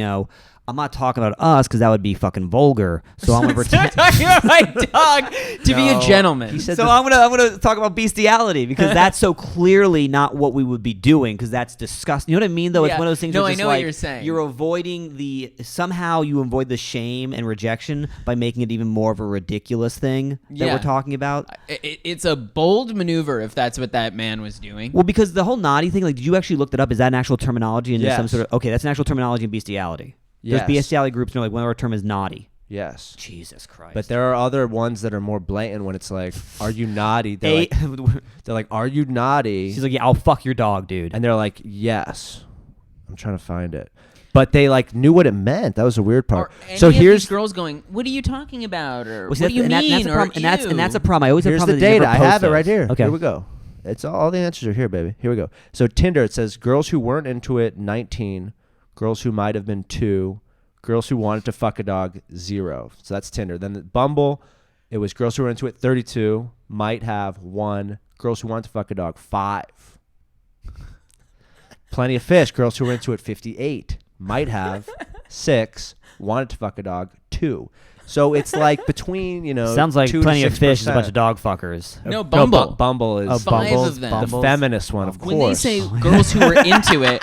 I'm not talking about us because that would be fucking vulgar. So I'm gonna pretend. Stop talking about my dog to be a gentleman. He said So I'm gonna talk about bestiality because that's so clearly not what we would be doing because that's disgusting. You know what I mean? Though it's Yeah. one of those things. No, where I just know what like, you're saying. You're avoiding somehow you avoid the shame and rejection by making it even more of a ridiculous thing that Yeah. we're talking about. It's a bold maneuver if that's what that man was doing. Well, because the whole naughty thing, like, did you actually look that up? Is that an actual terminology? And there's some Yes. sort of okay, that's an actual terminology in bestiality. Yes. Those bestiality groups know like one of our term is naughty. Yes. Jesus Christ. But there are other ones that are more blatant when it's like, are you naughty? They're like, are you naughty? She's like, yeah, I'll fuck your dog, dude. And they're like, yes. I'm trying to find it. But they like knew what it meant. That was a weird part. Or So any of here's these girls going, what are you talking about? Or Well, see, what do you and mean? that's a problem. Or And that's a ew. problem. I always have a here's problem the that you data. never I post have it right those. here. Okay. Here we go. It's all the answers are here, baby. Here we go. So Tinder, it says girls who weren't into it, 19. Girls who might have been 2. Girls who wanted to fuck a dog, 0. So that's Tinder. Then the Bumble, it was girls who were into it, 32. Might have 1. Girls who wanted to fuck a dog, 5. Plenty of Fish, girls who were into it, 58. Might have 6. Wanted to fuck a dog, 2. So it's like between, Sounds like 2 to Plenty of Fish is a 6%. bunch of dog fuckers. No, Bumble. Bumble is Five Bumble, of them. the feminist one, of course. When they say girls who were into it,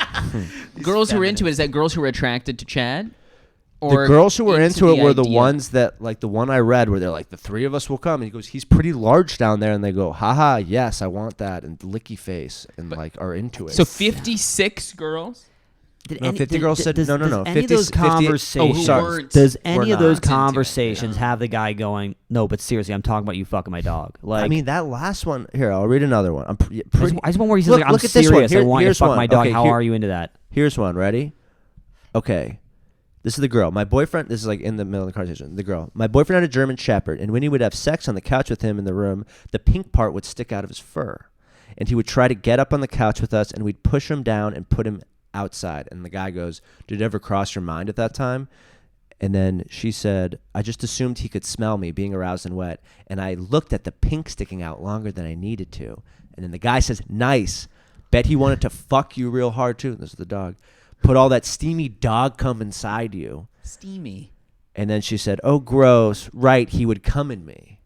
girls who were into it, is that girls who were attracted to Chad? The girls who were into it were the idea? ones that, like the one I read, where they're like, the 3 of us will come. And he goes, he's pretty large down there. And they go, haha, yes, I want that. And licky face and like are into it. So 56 girls? No, 50 girls said, no. Any of those 50 conversations, sorry. does Were any of not those into it. conversations have the guy going, no, but seriously, I'm talking about you fucking my dog? Like, I mean, that last one, here, I'll read another one. I'm I just want where he says, Look- like, I'm look at this one. serious. I want you to Here's fuck one. my dog. Okay, How here- are you into that? Here's one. Ready? Okay. This is the girl. My boyfriend, this is like in the middle of the conversation. The girl. My boyfriend had a German Shepherd, and when he would have sex on the couch with him in the room, the pink part would stick out of his fur. And he would try to get up on the couch with us, and we'd push him down and put him outside. And the guy goes, did it ever cross your mind at that time? And then she said, I just assumed he could smell me being aroused and wet. And I looked at the pink sticking out longer than I needed to. And then the guy says, nice. Bet he wanted to fuck you real hard too. This is the dog. Put all that steamy dog cum inside you. Steamy. And then she said, oh, gross. Right, he would come in me.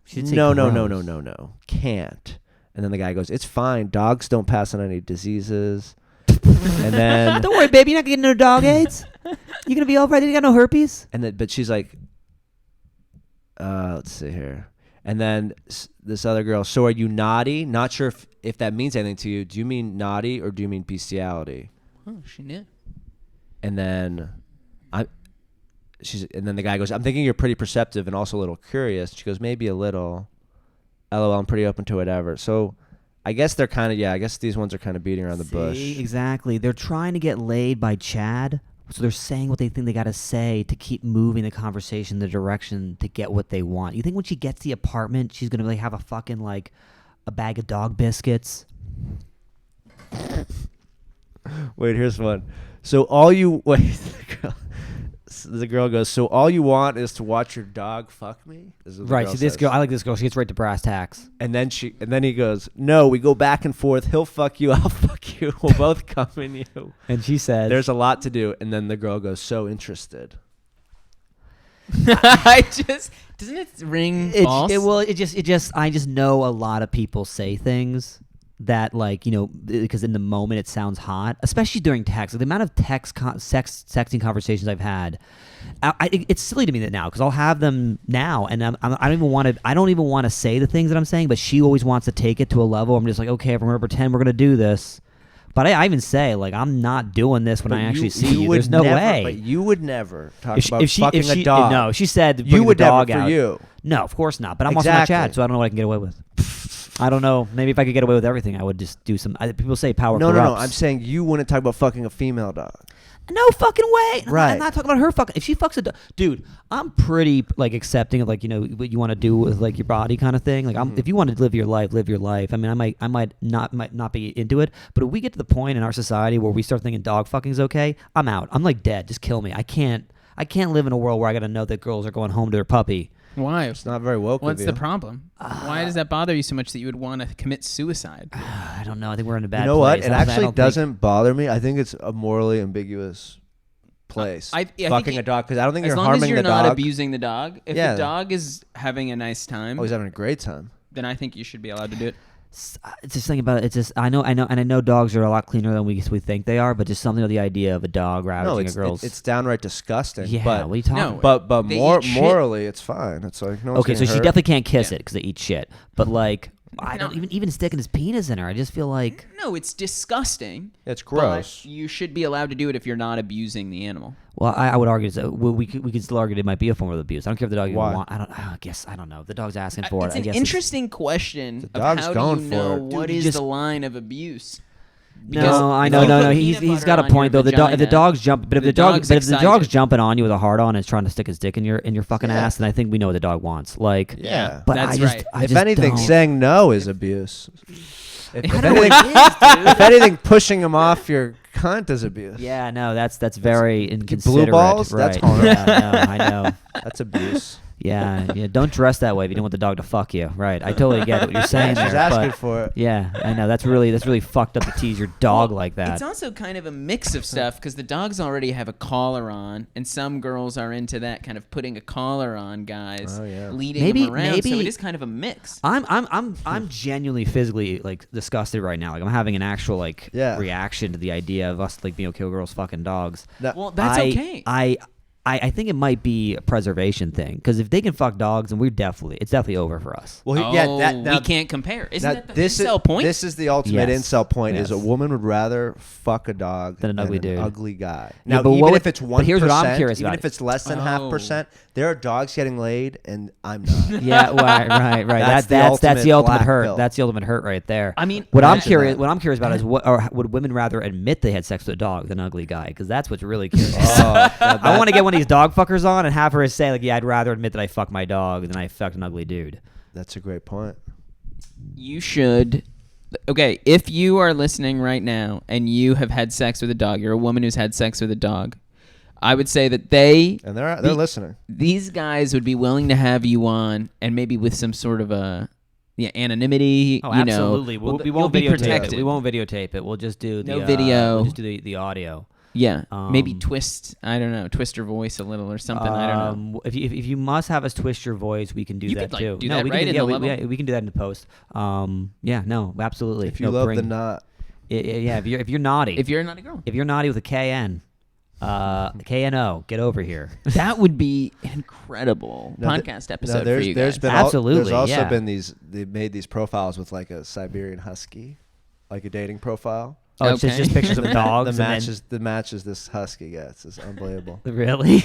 She did say No. gross. Can't. And then the guy goes, it's fine. Dogs don't pass on any diseases. And then Don't worry, baby. You're not getting no dog AIDS. You're going to be all right. You got no herpes. but she's like, let's see here. And then this other girl, so are you naughty? Not sure if that means anything to you. Do you mean naughty or do you mean bestiality? Oh, she knew. And then and then the guy goes, I'm thinking you're pretty perceptive and also a little curious. She goes, maybe a little. LOL, I'm pretty open to whatever. So I guess they're kind of, I guess these ones are kind of beating around the bush. Exactly. They're trying to get laid by Chad. So they're saying what they think they got to say to keep moving the conversation in the direction to get what they want. You think when she gets the apartment, she's going to have a fucking, like, a bag of dog biscuits? Wait, here's one. So the girl goes, so all you want is to watch your dog fuck me? This is what the Right. girl See, this says. girl, I like this girl. She gets right to brass tacks. And then he goes, no, we go back and forth. He'll fuck you. I'll fuck you. We'll both come in you. And she says, There's a lot to do. And then the girl goes, so interested. Doesn't it ring false? I just know a lot of people say things that like, you know, because in the moment it sounds hot, especially during text. Like, the amount of sexting conversations I've had, it's silly to me that now, because I'll have them now, and I don't even want to say the things that I'm saying, but she always wants to take it to a level. I'm just like, okay, if we're gonna pretend we're gonna do this. But I even say, like, I'm not doing this when I actually see you. There's no way. But you would never talk about fucking a dog. No, she said you would the dog never out. For you. No, of course not. But I'm also not Chad, so I don't know what I can get away with. I don't know. Maybe if I could get away with everything, I would just do some. People say power corrupts. No. I'm saying you wouldn't talk about fucking a female dog. No fucking way. Right. I'm not talking about her fucking. If she fucks a dog, dude, I'm pretty like accepting of, like, you know, what you want to do with like your body kind of thing. Like, if you want to live your life, live your life. I mean, I might not be into it, but if we get to the point in our society where we start thinking dog fucking is okay, I'm out. I'm like dead. Just kill me. I can't live in a world where I got to know that girls are going home to their puppy. Why? It's not very woke. What's the problem? Why does that bother you so much that you would want to commit suicide? I don't know. I think we're in a bad place. You know what? It I actually don't doesn't bother me. I think it's a morally ambiguous place. Fucking a dog, because I don't think you're harming the dog. As long as you're not abusing the dog. If the dog is having a nice time, he's having a great time, then I think you should be allowed to do it. It's just thinking about it. It's just I know, and I know dogs are a lot cleaner than we think they are, but just something of the idea of a dog ravaging a girl's. It's downright disgusting. Yeah, but, what are you talking about? But morally, it's fine. It's like no one's okay, so she hurt. definitely can't kiss it because they eat shit. But like, I don't even sticking his penis in her. I just feel like no, it's disgusting. It's gross. But you should be allowed to do it if you're not abusing the animal. Well, I would argue that we could still argue it might be a form of abuse. I don't care if the dog even Why? want. I don't know. The dog's asking for it's it. an interesting question The of dog's how going do you for know it. what Dude, is just- the line of abuse. No, I know, no. He's got a point though. If the dog's jumping on you with a hard on and is trying to stick his dick in your fucking ass, then I think we know what the dog wants. Like, Yeah. but That's I just, right. I If just anything, don't. saying no is abuse. I If anything, pushing him off your cunt is abuse. Yeah, no, that's very inconsiderate. Blue balls? Right. That's horrible. Yeah, no, I know. That's abuse. Yeah. Don't dress that way if you don't want the dog to fuck you. Right. I totally get what you're saying there. She's asking but for it. yeah, I know. That's really fucked up to tease your dog like that. It's also kind of a mix of stuff because the dogs already have a collar on, and some girls are into that kind of putting a collar on guys, leading them around. So it is kind of a mix. I'm genuinely physically like disgusted right now. Like, I'm having an actual reaction to the idea of us like being okay with girls fucking dogs. Well, that's okay. I think it might be a preservation thing, because if they can fuck dogs, then it's definitely over for us. Well, we can't compare. Isn't that the incel point? This is the ultimate Yes. incel point: Yes. is a woman would rather fuck a dog Than an ugly dude. ugly guy. Yeah, Now, but even what if would- it's but 1%, here's what I'm curious even about. if it's less than 0.5%, there are dogs getting laid, and I'm not. Yeah, right. That's that's the ultimate black hurt. pill. That's the ultimate hurt right there. I mean, what I'm imagine curious that. about is would women rather admit they had sex with a dog than an ugly guy? Because that's what's really curious. I want to get one of these dog fuckers on and have her say like, yeah, I'd rather admit that I fucked my dog than I fucked an ugly dude. That's a great point. You should. Okay, if you are listening right now and you have had sex with a dog, you're a woman who's had sex with a dog, I would say that they're listening. These guys would be willing to have you on, and maybe with some sort of a anonymity. Oh, you absolutely. Know, We won't be videotape protected. it. We won't videotape it. We'll just do No video. We'll just do the audio. Yeah, maybe Um, twist. I don't know, twist your voice a little or something. I don't know. If you must have us twist your voice, we can do You that could, like, too. do no, that we right can, in yeah, the we, level. yeah, we can do that in the post. No, absolutely. If you love the knot, yeah, if you're naughty, If you're not a girl, if you're naughty with a KN, KNO, get over here. that would be an incredible No, podcast episode for you there's guys. been Absolutely, there's also yeah. been they made these profiles with like a Siberian Husky, like a dating profile. Oh, it's Okay. just pictures of dogs. The matches this Husky gets is unbelievable. Really?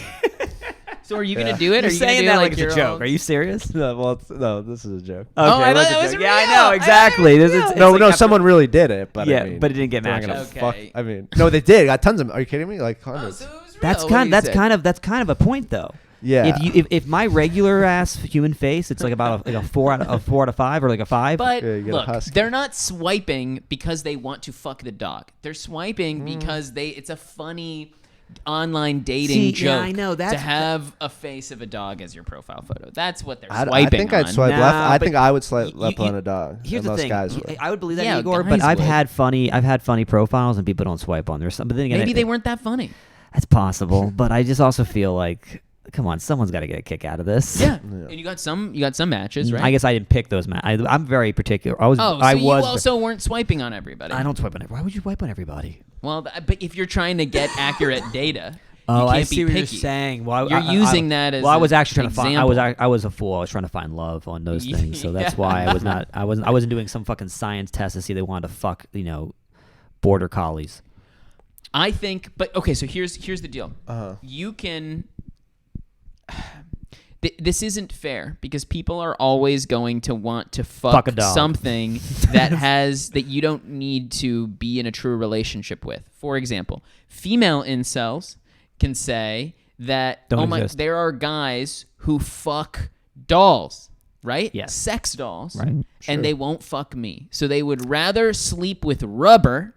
So are you gonna do it? You're Are you saying gonna do that like your it's a joke. own- Are you serious? No, this is a joke. Oh, I what's thought a it was joke? real. Yeah, I know exactly. This is It's No, like no, after- someone really did it, but yeah, I mean, but it didn't get they're not matches. gonna Okay. fuck. I mean, no, they did. Got tons of. Are you kidding me? Like Oh, hundreds. so it was real. That's What do you say? kind of a point though. Yeah. If my regular ass human face, it's like about a 4 out of 5 or like a 5. But Yeah, you get a look, husky. they're not swiping because they want to fuck the dog. They're swiping because it's a funny online dating See, joke yeah, I know, to that's- have a face of a dog as your profile photo. That's what they're I swiping think on. I'd swipe Nah, left. I but think I would swipe you- left you- on a dog. Here's and the most thing. guys would. I would believe that, Yeah, Igor, guys but I've would. had funny profiles and people don't swipe on there. But then again, Maybe they weren't that funny. That's possible, but I just also feel like come on, someone's got to get a kick out of this. Yeah. And you got some matches, right? I guess I didn't pick those I'm very particular. you also weren't swiping on everybody. I don't swipe on everybody. Why would you swipe on everybody? Well, but if you're trying to get accurate data, you Oh, can't I be see what picky. you're saying. Well, You're using that as. Well, I was an actually trying to find. example. I was a fool. I was trying to find love on those things. So that's why I was not. I wasn't doing some fucking science test to see if they wanted to fuck. Border collies. I think, but okay. So here's the deal. You can. This isn't fair because people are always going to want to fuck a dog. something that you don't need to be in a true relationship with. For example, female incels can say that Don't exist. there are guys who fuck dolls, right? Yes. Sex dolls, Right. and they won't fuck me. So they would rather sleep with rubber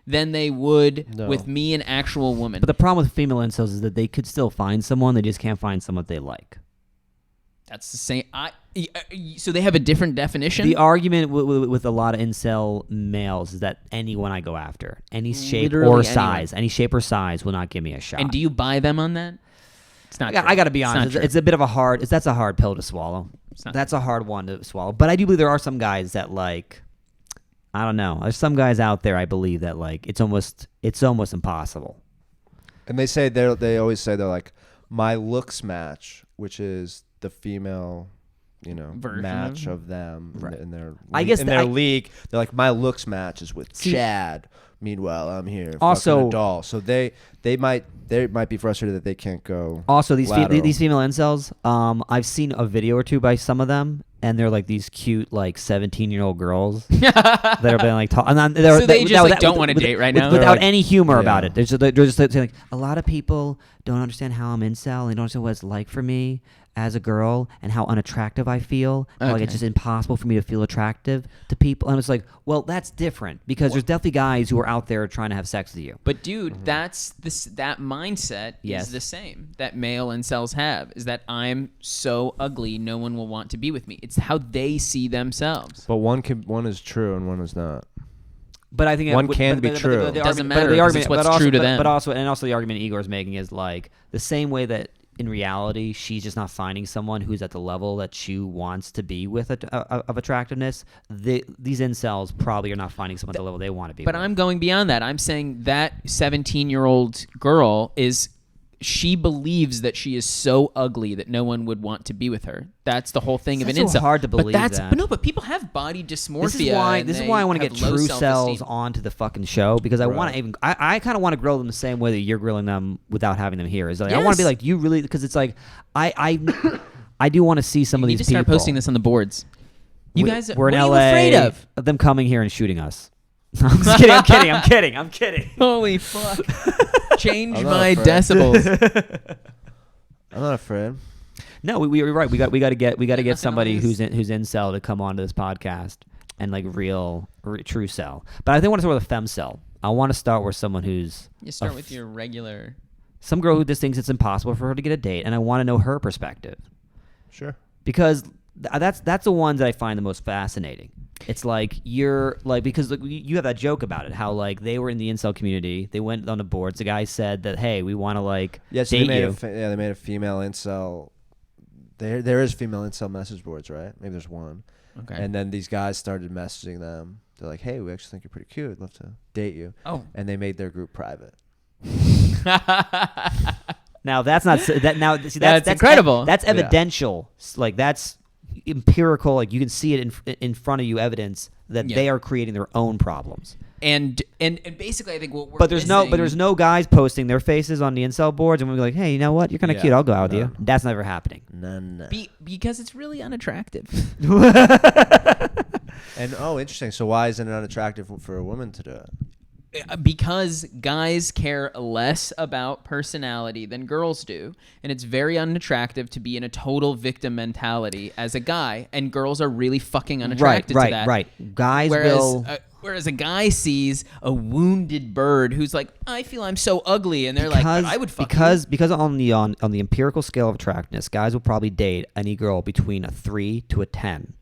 than they would with me, an actual woman. But the problem with female incels is that they could still find someone. They just can't find someone they like. That's the same. So they have a different definition. The argument with a lot of incel males is that anyone I go after, any shape Literally or anyone. size, any shape or size will not give me a shot. And do you buy them on that? It's not. I got to be It's not honest. true. It's a bit of a hard. That's a hard pill to swallow. not That's a hard one to swallow. But I do believe there are some guys that like. I don't know. There's some guys out there. I believe that like it's almost impossible. And they always say they're like, my looks match, which is the female, Version match of- of them in their I guess in that their I- league. They're like, my looks match is with See- Chad. Meanwhile, I'm here Also- fucking a doll. So they might be frustrated that they can't go. Also, these lateral. these female incels, I've seen a video or two by some of them, and they're like these cute, like 17-year-old girls that are being like, So they just, like, don't wanna date right now? without They're like- any humor yeah. about it. They're just saying like, a lot of people don't understand how I'm incel. They don't understand what it's like for me as a girl and how unattractive I feel. How, like, it's Okay. just impossible for me to feel attractive to people. And it's like, well, that's different because there's definitely guys who are out there trying to have sex with you. But dude, that mindset Yes. is the same that male incels have. Is that I'm so ugly, no one will want to be with me. It's how they see themselves. But one is true and one is not. But I think One can be true. Doesn't matter, 'cause it's what's true to them. But also the argument Igor's making is like the same way that in reality she's just not finding someone who's at the level that she wants to be with of attractiveness. These incels probably are not finding someone at the level they want to be. But with. I'm going beyond that. I'm saying that 17-year-old girl she believes that she is so ugly that no one would want to be with her. That's the whole thing of an That's so incel. hard to believe that. But people have body dysmorphia. This is why I want to get true cells onto the fucking show because I want to I kind of want to grill them the same way that you're grilling them without having them here. Is like I want to be like, do you really? Because it's like I do want to see some of You need these to start people. posting this on the boards. You guys, we're in what are LA. you afraid of? Them coming here and shooting us. I'm just kidding. I'm kidding. Holy fuck! Change I'm not my afraid. decibels. I'm not afraid. No, we're right. We got to get nothing somebody on who's this. incel to come onto this podcast and like true cell. But I think I want to start with a fem cell. I want to start with someone who's You start with your regular. some girl who just thinks it's impossible for her to get a date, and I want to know her perspective Sure. because that's the ones that I find the most fascinating. It's like you're like because you have that joke about it, how like they were in the incel community, they went on the boards. The guy said that hey, we want to like Yes, date they made you. they made a female incel. There is female incel message boards, right? Maybe there's one. Okay. And then these guys started messaging them. They're like, "Hey, we actually think you're pretty cute. I'd love to date you." Oh. And they made their group private. Now that's not that. Now see, That's incredible. That's Yeah. evidential. Like that's empirical. Like you can see it in front of you, evidence that Yeah. they are creating their own problems. and basically, I think what we're But there's no guys posting their faces on the incel boards and we're like, hey, you know what? You're kind of Yeah, cute. I'll go out with no. you. That's never happening. None. because it's really unattractive. And interesting. So why isn't it unattractive for a woman to do it? Because guys care less about personality than girls do, and it's very unattractive to be in a total victim mentality as a guy, and girls are really fucking unattracted to that. Right. Guys Whereas a guy sees a wounded bird who's like, I feel I'm so ugly, and they're like, but I would fuck you. because on the empirical scale of attractiveness, guys will probably date any girl between a 3 to a 10.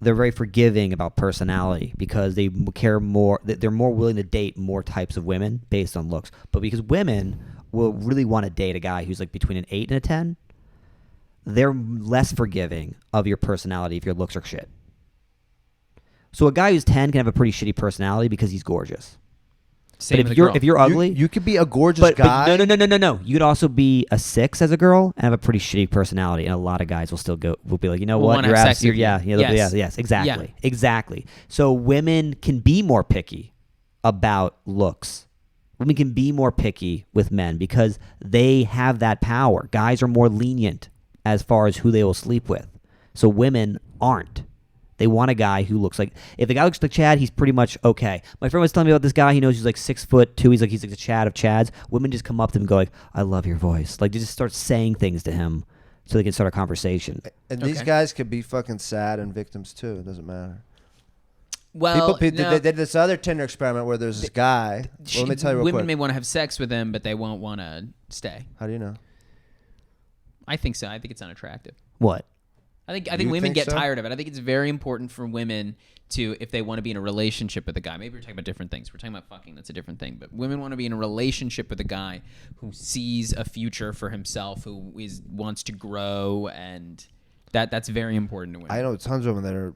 They're very forgiving about personality because they care more. They're more willing to date more types of women based on looks. But because women will really want to date a guy who's like between an 8 and a 10, they're less forgiving of your personality if your looks are shit. So a guy who's 10 can have a pretty shitty personality because he's gorgeous. Same But with if a you're girl. if you're ugly, You could be a gorgeous guy. but no. You could also be a 6 as a girl and have a pretty shitty personality, and a lot of guys will be like, you know Will what, wanna you're have sex absolutely with you. yes, exactly. So women can be more picky about looks. Women can be more picky with men because they have that power. Guys are more lenient as far as who they will sleep with. So women aren't. They want a guy who looks like, if the guy looks like Chad, he's pretty much okay. My friend was telling me about this guy. He knows he's like 6'2". He's like the Chad of Chads. Women just come up to him and go like, I love your voice. Like, they just start saying things to him so they can start a conversation. And these guys could be fucking sad and victims too. It doesn't matter. Well, They no, did this other Tinder experiment where there's this guy. Well, let me tell you real women quick. may want to have sex with him, but they won't want to stay. How do you know? I think so. I think it's unattractive. What? I think You women think get so? tired of it. I think it's very important for women to, if they want to be in a relationship with a guy. Maybe we're talking about different things. We're talking about fucking. That's a different thing. But women want to be in a relationship with a guy who sees a future for himself, who wants to grow, and that's very important to women. I know tons of women that are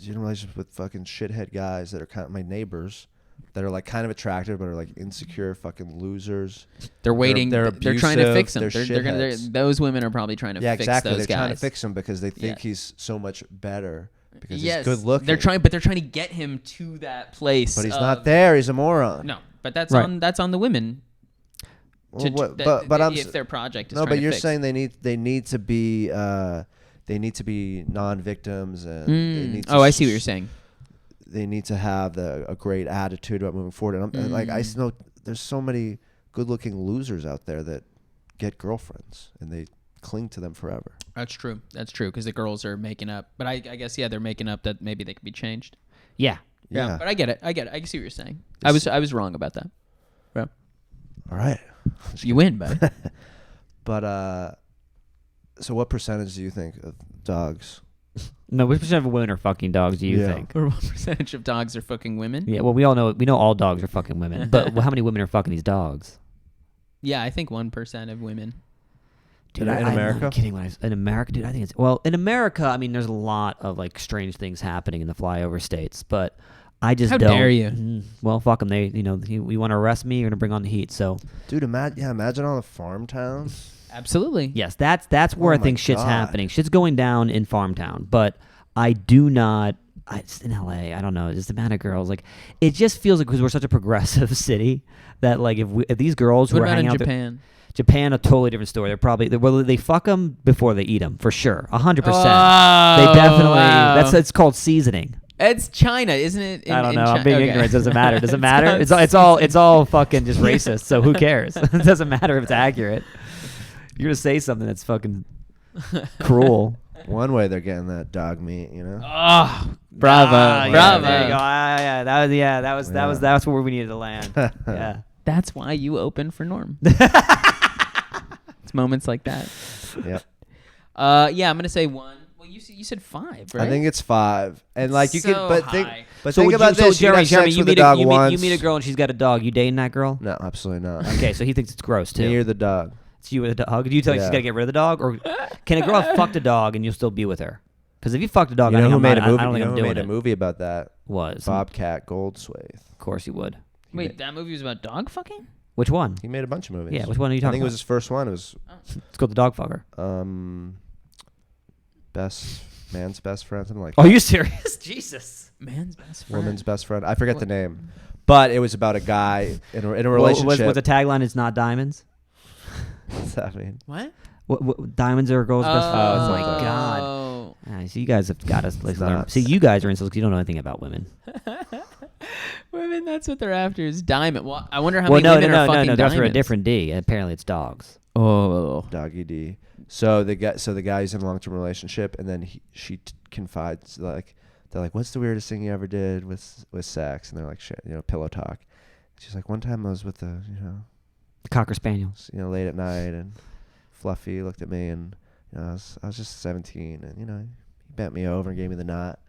in relationships with fucking shithead guys that are kind of my neighbors that are like kind of attractive but are like insecure fucking losers. They're waiting. They're They're trying to abusive, fix him. They're Those women are probably trying to Yeah, fix exactly. those They're guys. trying to fix him because they think Yeah. he's so much better because Yes, he's good looking. They're trying to get him to that place. but he's of- not there. He's a moron. No, but that's Right. on the women. Well, but I'm if their project is no, trying but you're to fix. saying they need to be non-victims and they need to I see what you're saying. They need to have a great attitude about moving forward. And like I know there's so many good-looking losers out there that get girlfriends and they cling to them forever. That's true. That's true because the girls are making up. But I guess they're making up that maybe they can be changed. Yeah. Yeah. But I get it. I can see what you're saying. I was wrong about that. Yeah. All right. You win, buddy. But so what percentage do you think of dogs? No, which percent of women are fucking dogs do you Yeah. think? Or what percentage of dogs are fucking women? Yeah, well, we know all dogs are fucking women. But how many women are fucking these dogs? Yeah, I think 1% of women. Dude, In America? I'm kidding. In America, dude, I think it's... Well, in America, I mean, there's a lot of, like, strange things happening in the flyover states, but I just How don't... dare you. Well, fuck them. They, you want to arrest me, you're going to bring on the heat, so... Dude, imagine all the farm towns. Absolutely. Yes, that's where Oh I think my shit's God. happening. Shit's going down in Farmtown, but I do not... It's in LA. I don't know. Just the amount of girls. Like, it just feels like because we're such a progressive city that, like, if these girls who What are about hanging in out there- Japan? Japan, a totally different story. They're probably they fuck them before they eat them for sure, 100%. Oh, They definitely. wow. It's called seasoning. It's China, isn't it? I don't in know. I'm Chi- being okay. ignorant. Does it matter? Does it matter? It's It's all fucking just racist. So who cares? It doesn't matter if it's accurate. You're gonna say something that's fucking cruel. One way they're getting that dog meat, you know. Oh, bravo, Ah, yeah, bravo. there you go. That's where we needed to land. Yeah. That's why you open for Norm. It's moments like that. Yep. Yeah, I'm gonna say 1. Well, you said 5, right? I think it's 5, and like you So can, but high. think about this. Jeremy, you have sex you with meet a dog you once. meet a girl and she's got a dog. You dating that girl? No, absolutely not. Okay, so he thinks it's gross too. Me or the dog. It's you with a dog. Do you tell her she's Yeah. got to get rid of the dog, or can a girl have fucked a dog and you'll still be with her? Because if you fucked a dog, You I know think who I'm made not- a movie? I don't You think know I'm who doing made a it. movie about that? Was Bobcat Goldswaith. Of course he would. Wait, that movie was about dog fucking? Which one? He made a bunch of movies. Yeah, which one are you I talking think it was about? his first one. It was It's called The Dog Fucker. man's best friend, something like Oh, that. are you serious? Jesus. Man's best friend. Woman's best friend. I forget the name, but it was about a guy in a relationship. Was the tagline? It's not diamonds. What's that mean? What? What diamonds are a girl's best friend? Oh my Oh. god. Ah, so you guys have got us. Like, learn. not. See, you guys are incels because you don't know anything about women. Women, that's what they're after is diamond. Well, I wonder how Well, many no, women are fucking They're after a diamonds. different D. Apparently, it's dogs. Oh. Doggy D. So the guy's in a long-term relationship, and then she confides like they're like, "What's the weirdest thing you ever did with sex?" And they're like, "Shit, pillow talk." She's like, "One time I was with a Cocker Spaniel. late at night, and Fluffy looked at me, and I was just 17, and he bent me over and gave me the knot."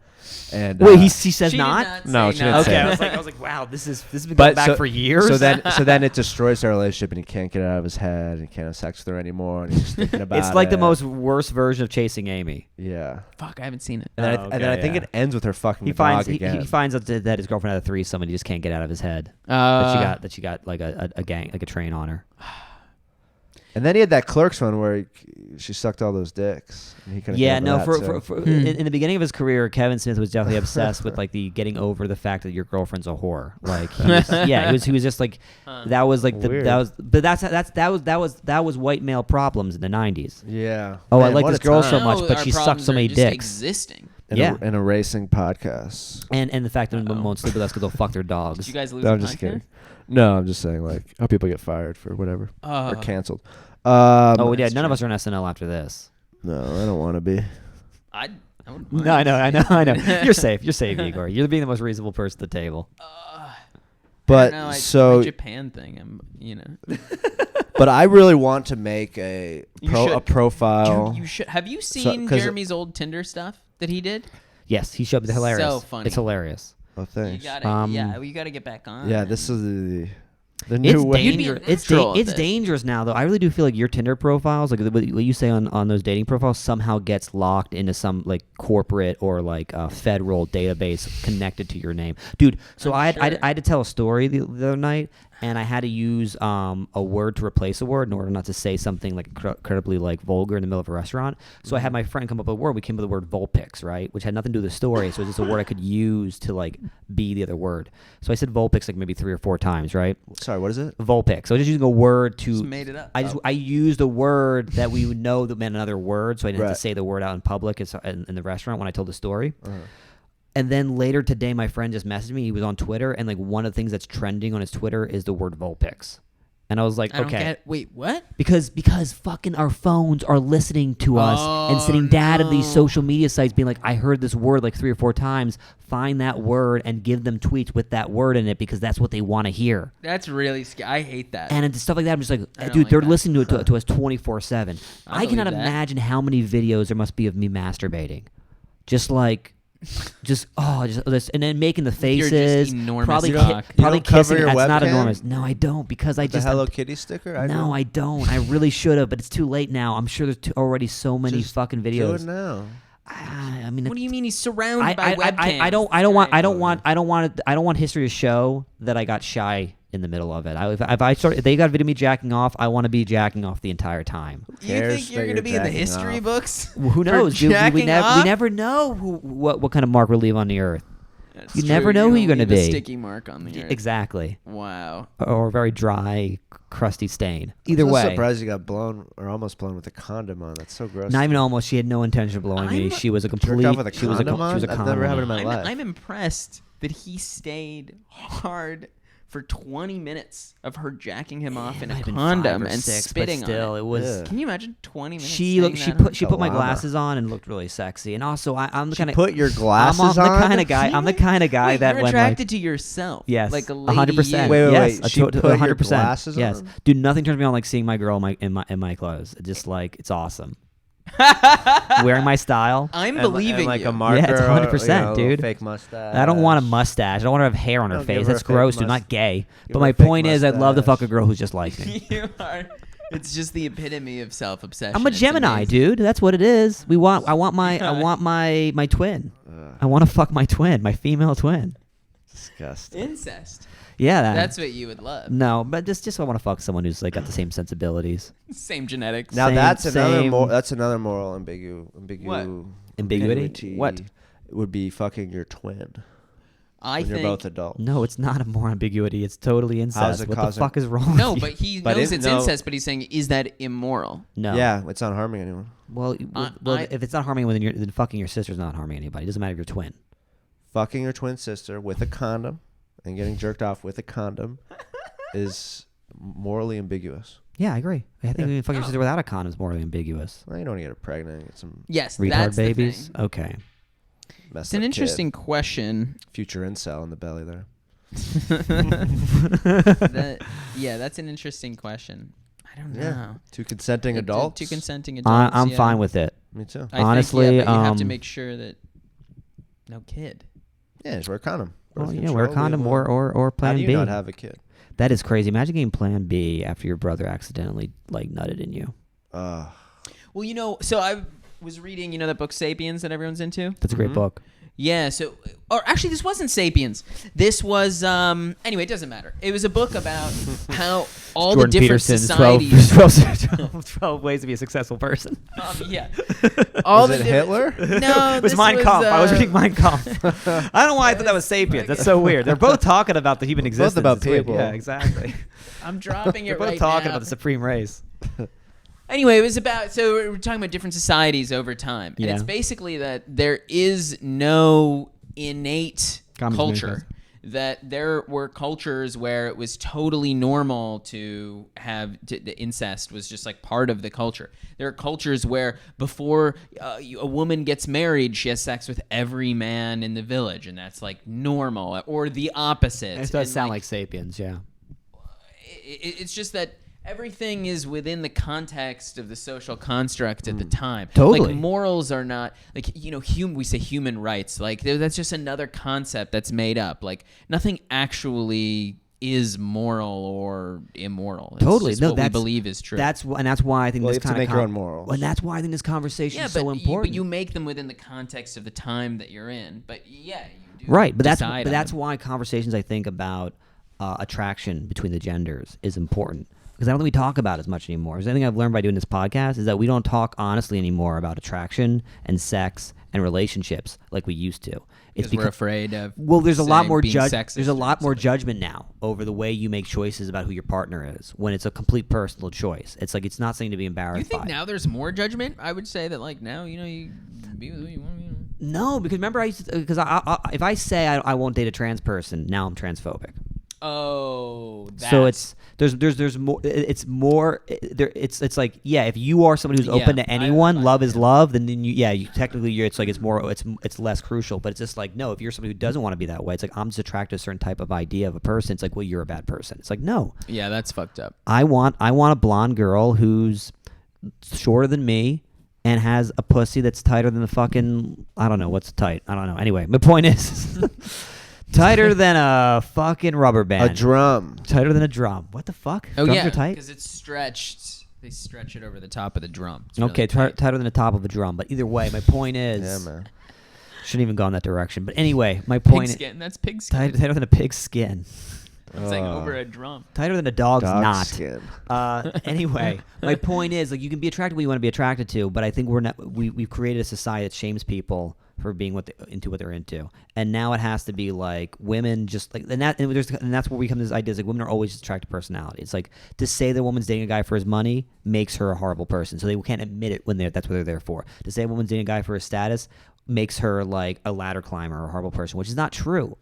And Wait, he says She did not? No, say she didn't say Okay, it. I was like, wow, this has been going back for years. So then it destroys their relationship, and he can't get it out of his head. And he can't have sex with her anymore, and he's just thinking about it. It's like the most worst version of Chasing Amy. Yeah. Fuck, I haven't seen it. And then, Oh, and then I okay, think yeah. it ends with her fucking He the finds dog again. he finds out that his girlfriend had a threesome, and he just can't get out of his head that she got like a gang, like a train on her. And then he had that Clerks one where she sucked all those dicks. And he couldn't Yeah, get no. over that, For too. in the beginning of his career, Kevin Smith was definitely obsessed with like the getting over the fact that your girlfriend's a whore. Like, he was just like that was like Weird. that was white male problems in the 90s. Yeah. Oh, I Man, like what this a girl time. so much, No, but our she sucked problems so are many just dicks. existing. In a racing podcast. And the fact that women Uh-oh. won't sleep with us because they'll fuck their Did dogs. you guys lose No, the I'm just podcast? kidding. No, I'm just saying, like, how people get fired for whatever. Or canceled. Oh yeah, none of us are on SNL after this. No, I don't want to be. I wouldn't No, mind. I know. You're safe, Igor. You're being the most reasonable person at the table. But No, so, my Japan thing. but I really want to make a You should. profile. Dude, you should. Have you seen 'cause Jeremy's old Tinder stuff that he did? Yes, he showed me. It's hilarious. So funny. It's hilarious. Oh, You thanks. gotta, you gotta get back on. Yeah, and- this is the It's new way. You'd be a dangerous. It's natural at it's this. dangerous now, though. I really do feel like your Tinder profiles, like what you say on those dating profiles, somehow gets locked into some like corporate or like federal database connected to your name, dude. So I had to tell a story the other night, and I had to use a word to replace a word in order not to say something like incredibly like vulgar in the middle of a restaurant. So I had my friend come up with a word. We came up with the word Vulpix, right, which had nothing to do with the story. So it was just a word I could use to like be the other word. So I said Vulpix like maybe 3 or 4 times, right? Sorry, what is it? Vulpix. So I was just using a word to. Just made it up. I used a word that we would know that meant another word, so I didn't have Right. to say the word out in public in the restaurant when I told the story. Uh-huh. And then later today, my friend just messaged me. He was on Twitter, and like one of the things that's trending on his Twitter is the word Vulpix. And I was like, I don't okay, get. Wait, what? because fucking our phones are listening to us and sending data to these no. social media sites, being like, I heard this word like 3 or 4 times. Find that word and give them tweets with that word in it because that's what they want to hear. That's really scary. I hate that. And it's stuff like that. I'm just like, I don't dude, like they're that. listening to us 24/7. I cannot believe that. imagine how many videos there must be of me masturbating, just this, and then making the Your just faces. enormous Probably, cock. You probably don't cover kissing. your That's not webcam? enormous. No, I don't because I The just. Hello Kitty sticker? no, I don't. I really should have, but it's too late now. I'm sure there's already so many Just fucking do videos. it now. I mean, What do you mean he's surrounded by webcams? I don't want history to show that I got shy in the middle of it. If they got video of me jacking off, I want to be jacking off the entire time. You cares think you're that going to you're be in the jacking history off? books? Well, who for knows, dude? We jacking off? never know what kind of mark we'll leave on the earth. That's You true. never know who you're gonna leave a be. Sticky mark on the earth. Exactly. Wow. Or a very dry, crusty stain. Either I'm so way. surprised you got blown or almost blown with a condom on. That's so gross. Not even almost. She had no intention of blowing me. I'm- She was a Jerked complete. off with a She was a condom on? con I've never happened in woman. my life. I'm impressed that he stayed hard for 20 minutes of her jacking him off in Might a have been condom 5 or and 6, spitting but still, on it. it was. Yeah. Can you imagine 20 minutes? She staying looked. She that put. hard? She put my llama. glasses on and looked really sexy. And also, I'm the kind of. Put your glasses I'm on. the kind of guy. I'm the kind of guy Wait, that you're when attracted like. to yourself. Yes, Like a lady 100%. you. Wait, yes, she put your 100%. glasses yes, on? dude. Nothing turns me on like seeing my girl in my clothes. It's just like it's awesome. Wearing my style. I'm And believing like you. a marker. Yeah, it's 100%, a little dude. Fake mustache. I don't want a mustache. I don't want her to have hair on her Don't give face. her a That's fake gross, dude. must- Not gay. give But her my a fake point is, I'd love to fuck a mustache. girl who's just like me. You are. It's just the epitome of self-obsession. I'm a It's Gemini, amazing. dude. That's what it is. I want my twin. I want to fuck my twin, my female twin. Disgusting. Incest. Yeah, That's what you would love. no, but just I want to fuck someone who's like got the same sensibilities. Same genetics. Now Same- that's another same- that's another moral Ambiguity? What? It would be fucking your twin I when think. you're both adults. No, it's not a more ambiguity. It's totally incest. it What the causing- fuck is wrong? No, with but you? he But knows it- it's no. incest. But he's saying, is that immoral? No. Yeah, it's not harming anyone. Well, if it's not harming anyone, then fucking your sister's not harming anybody. It doesn't matter if you're twin. Fucking your twin sister with a condom and getting jerked off with a condom is morally ambiguous. Yeah, I agree. I think even fucking your sister without a condom is morally ambiguous. Well, you don't want to get her pregnant. Get some Yes, Retard that's babies. The thing. Okay. messed It's an up interesting question. kid. Future incel in the belly there. That's an interesting question. I don't know. Yeah. Two consenting Two adults. consenting adults. I'm yeah. fine with it. Me too. I Honestly, think, but you have to um, make sure that No kid. Yeah, just wear a condom. Well, Birth yeah, wear a control, condom we have or How Plan do you B. not have a kid? That is crazy. Imagine getting Plan B after your brother accidentally like nutted in you. Well, so I was reading, that book Sapiens that everyone's into. That's a great book. Yeah, or actually this wasn't Sapiens. This was, anyway, it doesn't matter. It was a book about how all Jordan the different Peterson's societies. 12 ways to be a successful person. Yeah. All Was the it Hitler? No, It was this Mein Kampf. I was uh, reading Mein Kampf. I don't know why I thought that was Sapiens. That's so weird. They're both talking about the human existence. Both about It's weird. people. Yeah, exactly. I'm dropping They're it both right talking now. about the supreme race. Anyway, it was about, so we're talking about different societies over time. And Yeah. it's basically that there is no innate Common culture. manifest. That there were cultures where it was totally normal to have the incest was just like part of the culture. There are cultures where before a woman gets married, she has sex with every man in the village, and that's like normal, or the opposite. It does sound like Sapiens, yeah. It's just that everything is within the context of the social construct at the time. Totally. Like morals are not like we say human rights. Like that's just another concept that's made up. Like nothing actually is moral or immoral. It's Totally. just No, what we that's- believe is true. That's why I think Well, this you have to kind of make your own morals. And that's why I think this conversation is so but important. you make them within the context of the time that you're in. But yeah, you do. Right, but decide on that's them. why conversations I think about attraction between the genders is important, because I don't think we talk about it as much anymore. There's anything I've learned by doing this podcast is that we don't talk honestly anymore about attraction and sex and relationships like we used to. It's because we're afraid of. well, there's a lot saying more being sexist there's a or lot more something. judgment now over the way you make choices about who your partner is when it's a complete personal choice. It's like it's not something to be embarrassed You think by. now there's more judgment? I would say that like now, you be with who you want. No, because remember I used to, because if I say I won't date a trans person, now I'm transphobic. Oh, So it's there's more. It's more. It's like, yeah. If you are somebody who's open to anyone, love is love. Then you technically it's like it's less crucial. But it's just like, no. If you're somebody who doesn't want to be that way, it's like I'm just attracted to a certain type of idea of a person. It's like, well, you're a bad person. It's like, no. Yeah, that's fucked up. I want a blonde girl who's shorter than me and has a pussy that's tighter than the fucking, I don't know what's tight. I don't know. Anyway, my point is tighter than a fucking rubber band. A drum. Tighter than a drum. What the fuck? Oh Drums yeah, are tight? because it's stretched. They stretch it over the top of the drum. It's Okay, really tight. tighter than the top of a drum. But either way, my point is, Yeah, man. shouldn't even go in that direction. But anyway, my point is Pigskin. That's pigskin. tighter than a pig's skin. It's like over a drum. Tighter than a dog's Dog not. skin. Anyway, my point is, like, you can be attracted to what you want to be attracted to, but I think we've created a society that shames people for being into what they're into, and now it has to be like women just like, and that's where we come to this idea is like women are always just attracted to personality. It's like to say that a woman's dating a guy for his money makes her a horrible person, so they can't admit it when that's what they're there for. To say a woman's dating a guy for his status makes her like a ladder climber or a horrible person, which is not true.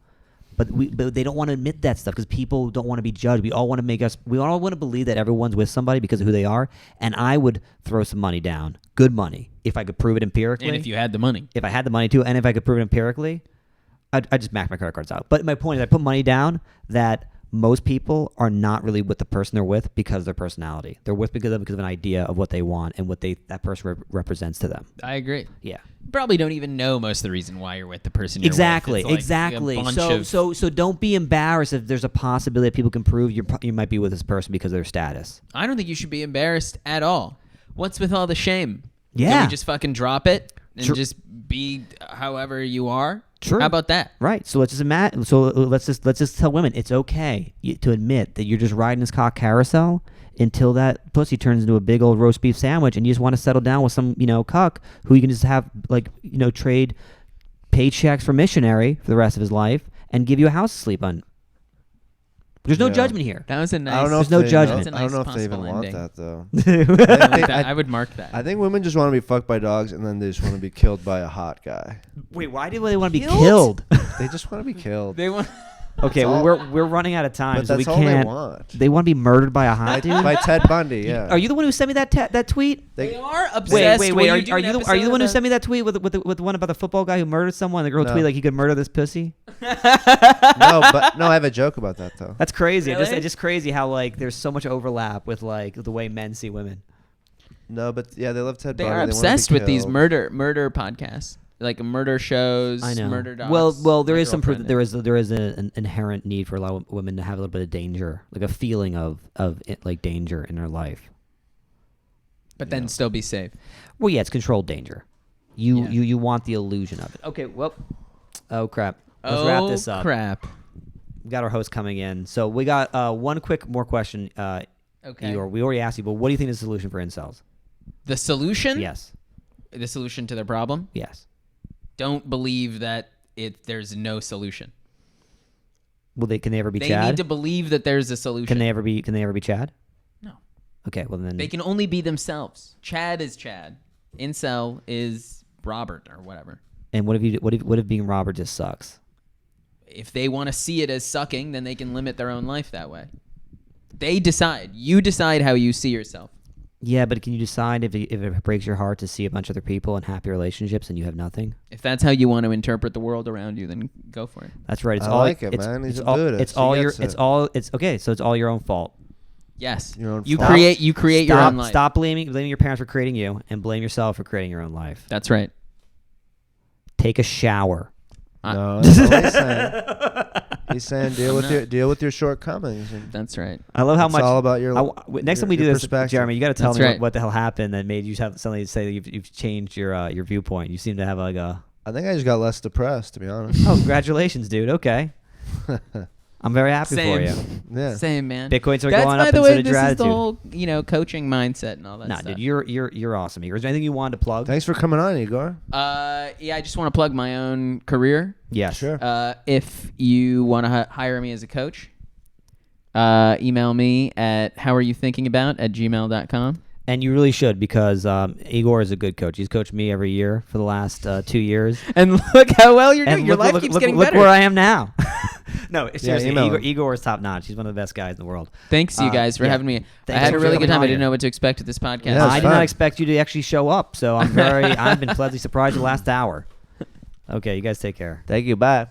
But they don't want to admit that stuff because people don't want to be judged. We all want to believe that everyone's with somebody because of who they are. And I would throw some money down, good money, if I could prove it empirically. And if you had the money. If I had the money too, and if I could prove it empirically, I'd just max my credit cards out. But my point is, I put money down that most people are not really with the person they're with because of their personality. They're with because of an idea of what they want and what that person represents to them. I agree. Yeah. Probably don't even know most of the reason why you're with the person you're Exactly, with. It's like exactly. a bunch of- So don't be embarrassed if there's a possibility that people can prove you might be with this person because of their status. I don't think you should be embarrassed at all. What's with all the shame? Yeah. Can we just fucking drop it and Sure. just be however you are? Sure. How about that? Right. So let's just tell women it's okay to admit that you're just riding this cock carousel until that pussy turns into a big old roast beef sandwich, and you just want to settle down with some cuck who you can just have trade paychecks for missionary for the rest of his life and give you a house to sleep on. There's no Yeah. judgment here. That was a nice. I don't know There's if no they judgment. Know, I don't know if That's they a even nice want possible that though. I would mark that. I think women just want to be fucked by dogs, and then they just want to be killed by a hot guy. Wait, why do they want to be Killed? killed? They just want to be killed. They want. Okay, well we're running out of time, But so we that's all can't. they want. They want to be murdered by a hot dude. By Ted Bundy, yeah. Are you the one who sent me that tweet? They are obsessed. Wait. Will Are you do an you the episode one who of sent me that tweet with the one about the football guy who murdered someone? The girl No. tweet like he could murder this pussy. No, I have a joke about that though. That's crazy. Really? It's just crazy how like there's so much overlap with like the way men see women. No, but yeah, they love Ted They Bundy. are wanna be obsessed with these killed. murder podcasts. like murder shows. I know. Murder docs. Well, there My is some girlfriend there is an inherent need for a lot of women to have a little bit of danger, like a feeling of it, like danger in their life. but then still be safe. Well, yeah, it's controlled danger. You Yeah. you want the illusion of it. Okay, well, oh crap. Let's wrap this up. Crap. We got our host coming in, so we got one quick more question. Okay. Igor, we already asked you, but what do you think is the solution for incels? The solution? Yes, The solution to their problem? yes. Don't believe that there's no solution. Well, can they ever be They Chad? need to believe that there's a solution. Can they ever be Chad? No. Okay, well then They can only be themselves. Chad is Chad. Incel is Robert or whatever. And what if being Robert just sucks? If they want to see it as sucking, then they can limit their own life that way. They decide. You decide how you see yourself. Yeah, but can you decide if it breaks your heart to see a bunch of other people in happy relationships and you have nothing? If that's how you want to interpret the world around you, then go for it. That's right. It's I all like it, it's, man. He's it's a all, Buddhist. it's He all your gets it's it. all it's okay. So it's all your own fault. Yes. Your own You fault. create your own life. Stop blaming your parents for creating you and blame yourself for creating your own life. That's right. Take a shower. No, that's not what he's saying. He's saying deal with your shortcomings. And That's right. I love how it's much. all about your. Next time we do your this, perspective. Jeremy, you got to tell That's me right. what the hell happened that made you have suddenly say that you've changed your viewpoint. You seem to have like a. I think I just got less depressed, to be honest. Oh, congratulations, dude. Okay, I'm very happy Same. for you. Yeah. Same, man. Bitcoins are That's, going by up the instead way, of this gratitude. is the whole, coaching mindset and all that Nah, stuff. dude, you're awesome. Igor. Is there anything you wanted to plug? Thanks for coming on, Igor. Yeah, I just want to plug my own career. Yes. Sure. If you want to hire me as a coach, email me at howareyouthinkingabout@gmail.com. And you really should because Igor is a good coach. He's coached me every year for the last 2 years. And look how well you're doing. And Your look, life keeps getting look better. where I am now. No, seriously, email him. Igor is top notch. He's one of the best guys in the world. Thanks you guys for yeah. having me. I Thanks had a for really coming good time. on I didn't here. know what to expect at this podcast. Yeah, it was I did not fun. expect you to actually show up, so I've been pleasantly surprised the last hour. Okay, you guys take care. Thank you. Bye.